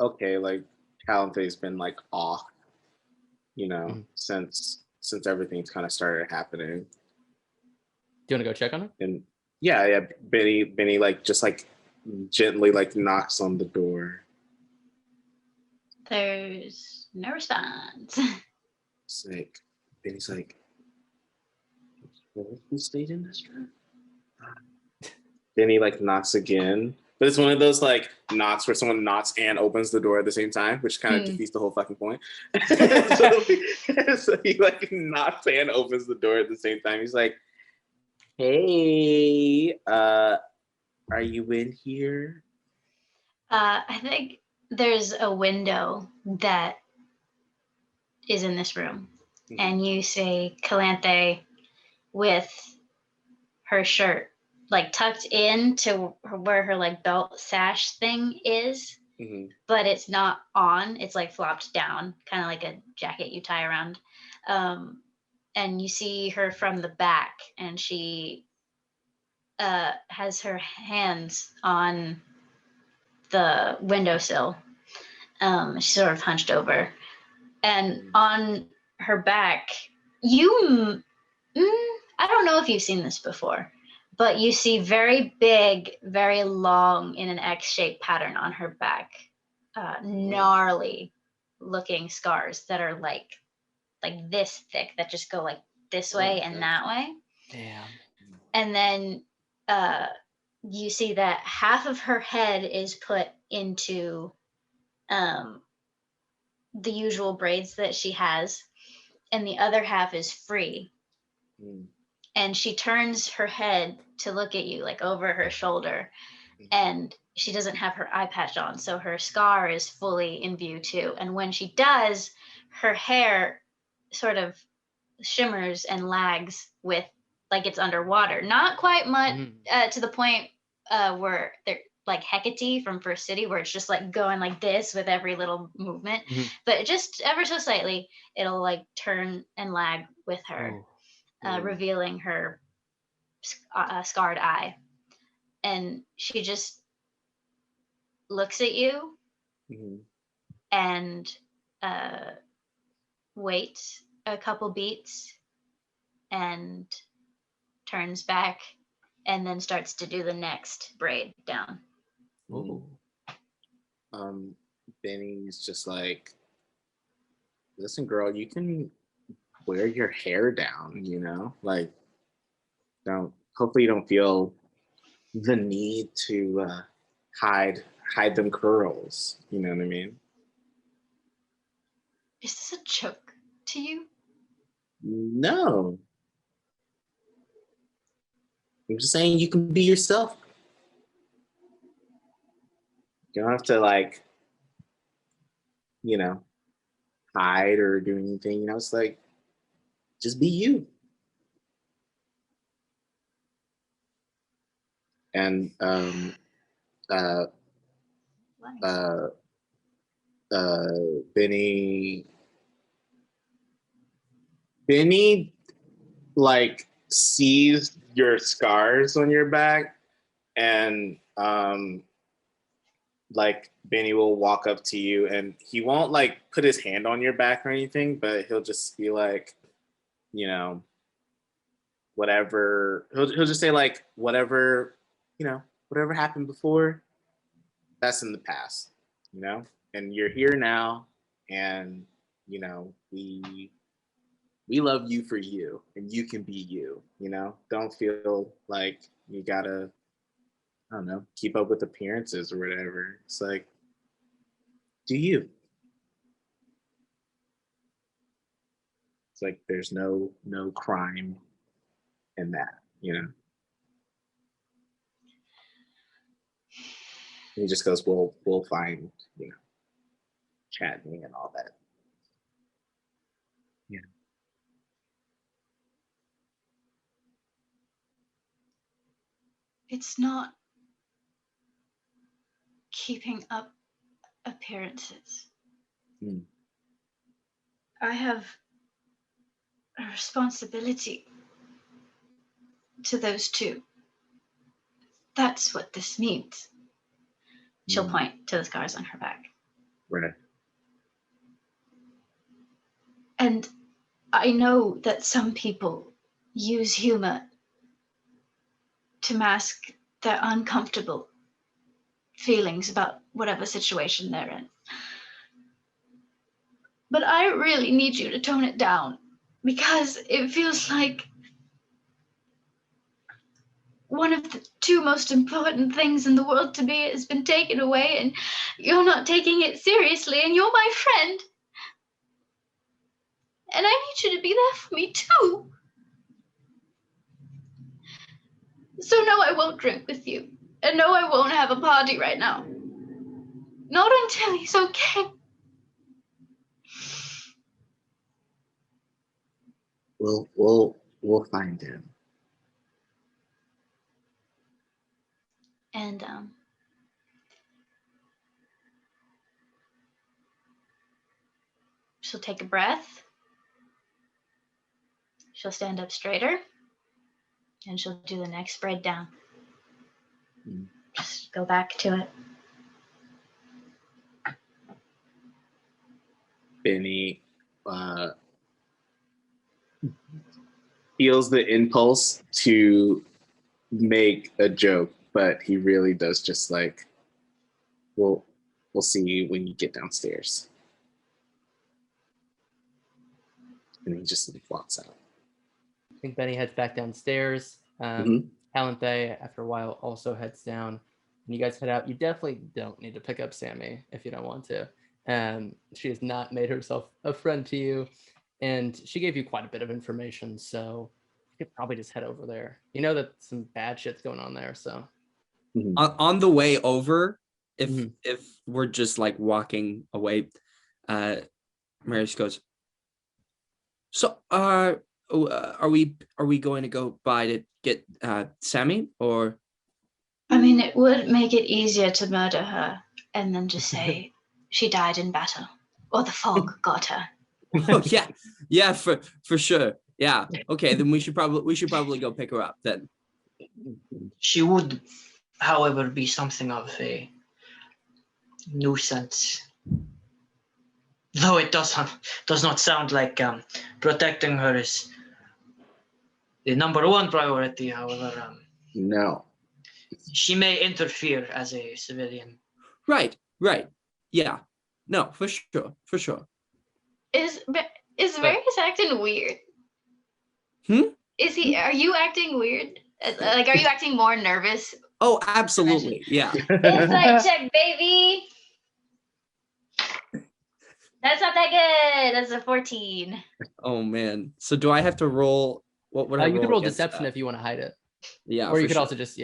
okay, like Calanthe's been like off, you know, since everything's kind of started happening. Do you want to go check on her? And yeah, Bene like just like gently like knocks on the door. There's no response. It's like Bene's like, who stayed in this room? Bene like knocks again, but it's one of those like knocks where someone knocks and opens the door at the same time, which kind of defeats the whole fucking point. so he like knocks and opens the door at the same time. He's like, "Hey, are you in here?" I think there's a window that is in this room, and you say Calanthe with her shirt like tucked into where her like belt sash thing is, but it's not on. It's like flopped down, kind of like a jacket you tie around. And you see her from the back, and she has her hands on the windowsill. She's sort of hunched over, and on her back, I don't know if you've seen this before, but you see very big, very long in an X-shaped pattern on her back, gnarly looking scars that are like this thick, that just go like this way and that way. Damn. And then you see that half of her head is put into the usual braids that she has, and the other half is free. And she turns her head to look at you, like over her shoulder, and she doesn't have her eye patch on, so her scar is fully in view too. And when she does, her hair sort of shimmers and lags with like it's underwater. Not quite much to the point where they're like Hecate from First City, where it's just like going like this with every little movement, but just ever so slightly, it'll like turn and lag with her. Revealing her scarred eye. And she just looks at you and waits a couple beats and turns back and then starts to do the next braid down. Bene's just like, listen, girl, you can wear your hair down, you know, like hopefully you don't feel the need to hide them curls, you know what I mean? Is this a joke to you? No, I'm just saying you can be yourself. You don't have to like, you know, hide or do anything, you know. It's like, just be you. And Bene like sees your scars on your back, and like Bene will walk up to you, and he won't like put his hand on your back or anything, but he'll just be like, you know, whatever. He'll just say like, whatever, you know, whatever happened before, that's in the past, you know, and you're here now, and you know, we love you for you, and you can be you, you know. Don't feel like you gotta, I don't know, keep up with appearances or whatever. It's like, do you. like there's no crime in that, you know. He just goes, we'll find, you know, Chadney and all that. Yeah. It's not keeping up appearances. I have a responsibility to those two. That's what this means. She'll point to the scars on her back. Right. And I know that some people use humor to mask their uncomfortable feelings about whatever situation they're in. But I really need you to tone it down because it feels like one of the two most important things in the world to me has been taken away, and you're not taking it seriously, and you're my friend. And I need you to be there for me too. So no, I won't drink with you. And no, I won't have a party right now. Not until he's okay. We'll find him. And she'll take a breath. She'll stand up straighter. And she'll do the next braid down. Just go back to it. Bene feels the impulse to make a joke, but he really does just like, we'll see you when you get downstairs. And he just walks out. I think Bene heads back downstairs. Calanthe, after a while, also heads down. And you guys head out. You definitely don't need to pick up Sammy if you don't want to. She has not made herself a friend to you. And she gave you quite a bit of information, so you could probably just head over there. You know that some bad shit's going on there, so. On the way over, if we're just like walking away, Marius goes, so are we going to go by to get Sammy, or? I mean, it would make it easier to murder her and then just say she died in battle, or the fog got her. Oh yeah, for sure. Yeah. Okay, then we should probably go pick her up then. She would, however, be something of a nuisance. Though it does not sound like protecting her is the number one priority, however. No. She may interfere as a civilian. Right. Yeah. No, for sure. Is Marius acting weird? Are you acting weird? Like, are you acting more nervous? Oh, absolutely. Yeah. Insight check, baby. That's not that good. That's a 14. Oh man. So do I have to roll? What would I roll? You could roll against deception that? if you want to hide it. Yeah. Or you could sure. also just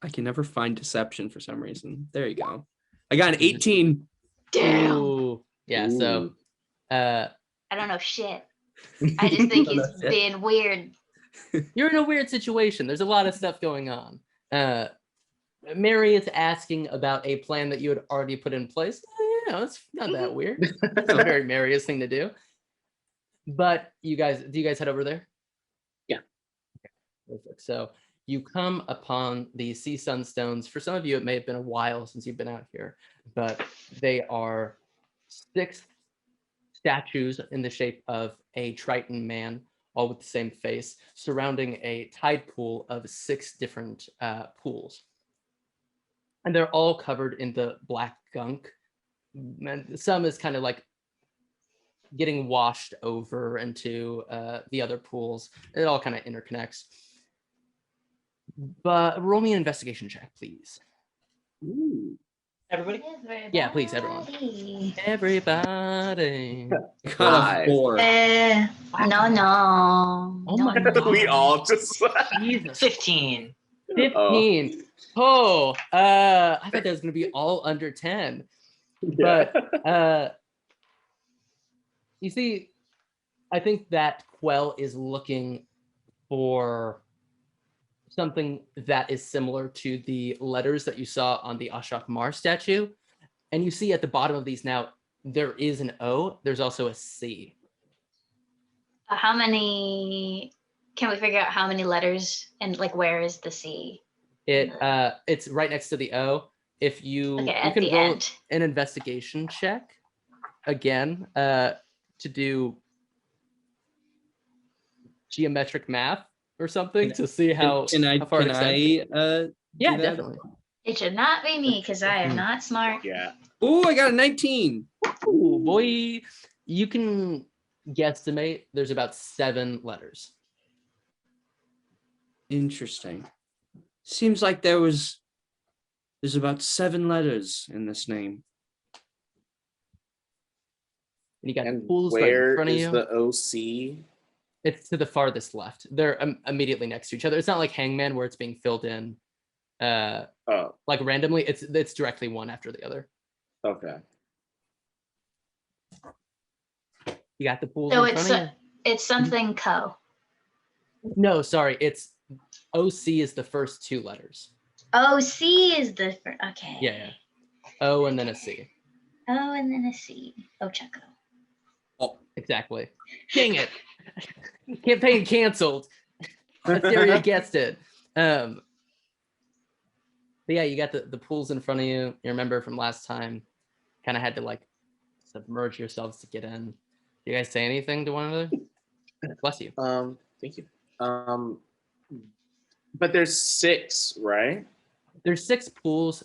I can never find deception for some reason. There you go. I got an 18. Damn. Ooh. Yeah. Ooh. So. I don't know shit. I just think he's being weird. You're in a weird situation. There's a lot of stuff going on. Mary is asking about a plan that you had already put in place. It's not that weird. It's a very Marius thing to do. But do you guys head over there? Yeah. Okay, perfect. So you come upon the Sea Sunstones. For some of you, it may have been a while since you've been out here, but they are 6 statues in the shape of a Triton man, all with the same face, surrounding a tide pool of 6 different pools. And they're all covered in the black gunk. And some is kind of like getting washed over into the other pools. It all kind of interconnects. But roll me an investigation check, please. Ooh. Everybody? Yeah, please, everyone. Everybody. Got a 4. No. Oh my no. God. We all just. Jesus. 15. 15. Oh, I thought that was gonna be all under 10. But you see, I think that Qell is looking for something that is similar to the letters that you saw on the Azahk'Mar statue. And you see at the bottom of these now, there is an O, there's also a C. How many? Can we figure out how many letters and like where is the C? It's right next to the O. If you at can the roll end. an investigation check again to do geometric math or something to see how far it extends. Yeah, do that? definitely. It should not be me because I am not smart. Yeah. Oh, I got a 19. Ooh, boy, you can guesstimate there's about 7 letters. Interesting. Seems like there's about 7 letters in this name. And you got And pools right in where front of is you. the OC? It's to the farthest left. They're immediately next to each other. It's not like Hangman where it's being filled in like randomly. It's directly one after the other. Okay. You got the pools So in front of you. it's something co. No, sorry. It's OC is the first 2 letters. Oh, C is the okay. Yeah. O and then a C. Oh, and then a C. Ochako. Oh, Exactly. Dang it. Campaign canceled. Asteria guessed it. But yeah, you got the pools in front of you. You remember from last time, kind of had to like submerge yourselves to get in. You guys say anything to one another? Bless you. Thank you. But there's 6, right? There's 6 pools.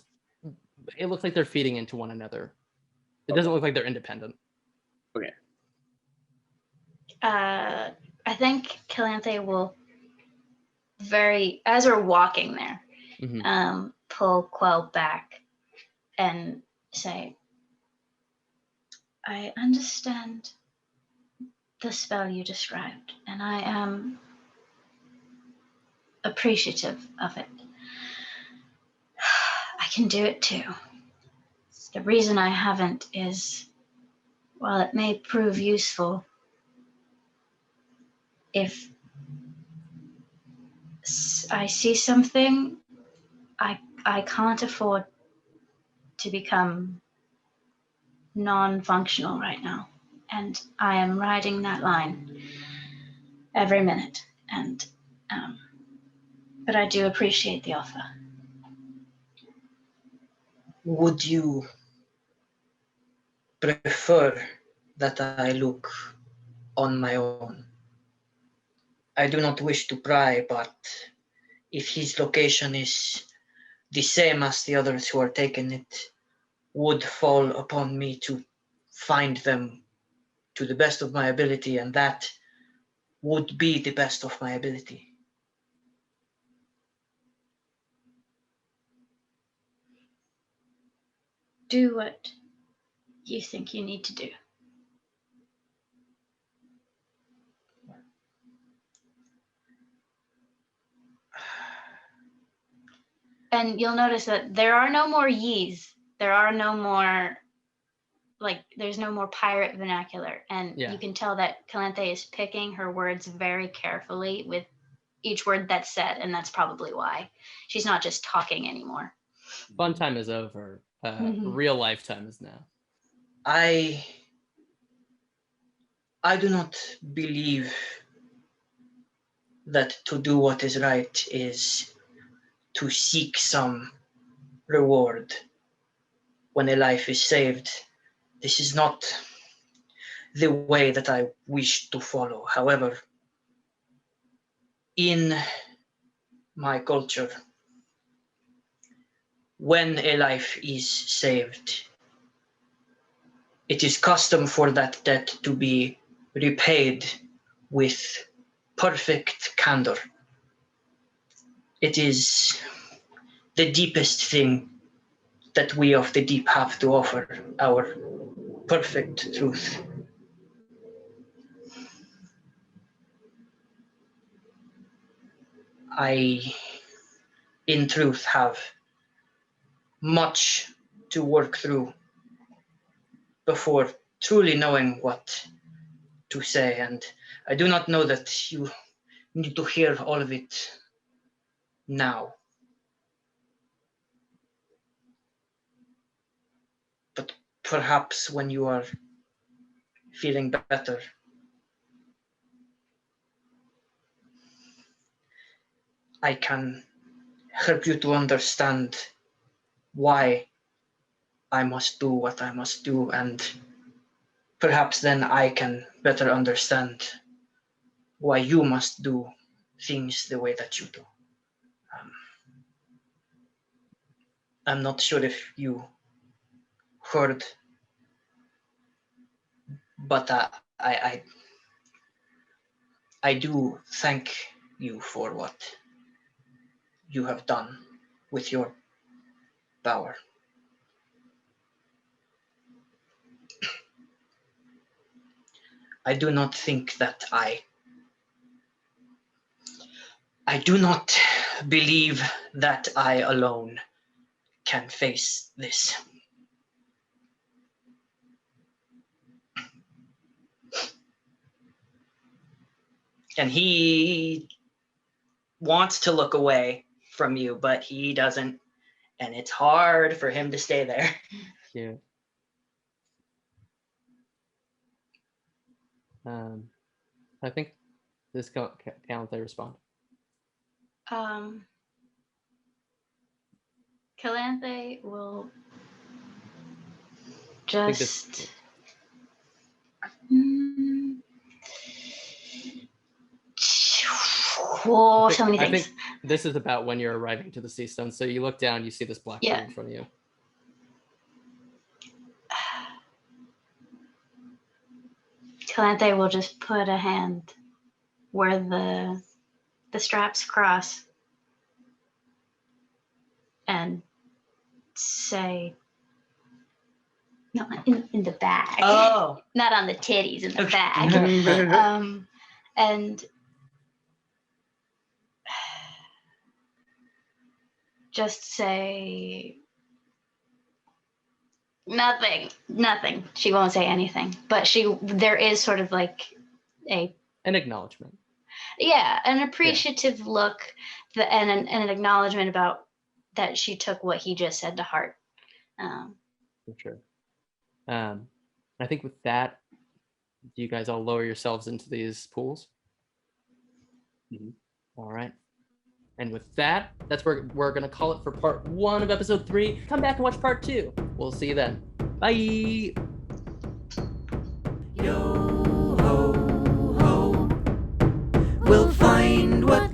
It looks like they're feeding into one another. It doesn't look like they're independent. Okay. I think Calanthe will as we're walking there, pull Qell back and say, I understand the spell you described, and I am appreciative of it. I can do it too. The reason I haven't is, while it may prove useful, if I see something, I can't afford to become non-functional right now. And I am riding that line every minute. And but I do appreciate the offer. Would you prefer that I look on my own? I do not wish to pry, but if his location is the same as the others who are taking it, would fall upon me to find them to the best of my ability, and that would be the best of my ability. Do what you think you need to do. And you'll notice that there are no more ye's. There are no more, there's no more pirate vernacular. And you can tell that Calanthe is picking her words very carefully with each word that's said. And that's probably why she's not just talking anymore. Fun time is over. Real lifetime is now. I do not believe that to do what is right is to seek some reward when a life is saved. This is not the way that I wish to follow. However, in my culture, when a life is saved, it is custom for that debt to be repaid with perfect candor. It is the deepest thing that we of the deep have to offer, our perfect truth. I, in truth, have much to work through before truly knowing what to say, and I do not know that you need to hear all of it now. But perhaps when you are feeling better, I can help you to understand why I must do what I must do, and perhaps then I can better understand why you must do things the way that you do. I'm not sure if you heard, but I do thank you for what you have done with your power. I do not think that I do not believe that I alone can face this. And he wants to look away from you, but he doesn't, and it's hard for him to stay there. Yeah. I think this Calanthe respond. Calanthe will think just. this- Oh, so many I things. think this is about when you're arriving to the Sea Stone. So you look down, you see this black Yeah. pool in front of you. Calanthe will just put a hand where the straps cross and say, no, in the bag. Oh. Not on the titties, in the Okay. bag. And just say nothing. She won't say anything, but there is sort of like an acknowledgement. Yeah, an appreciative look and an acknowledgement about that she took what he just said to heart. For sure. I think with that, do you guys all lower yourselves into these pools? Mm-hmm. All right. And with that, that's where we're going to call it for part 1 of episode 3. Come back and watch part 2. We'll see you then. Bye. Yo ho ho, we'll find what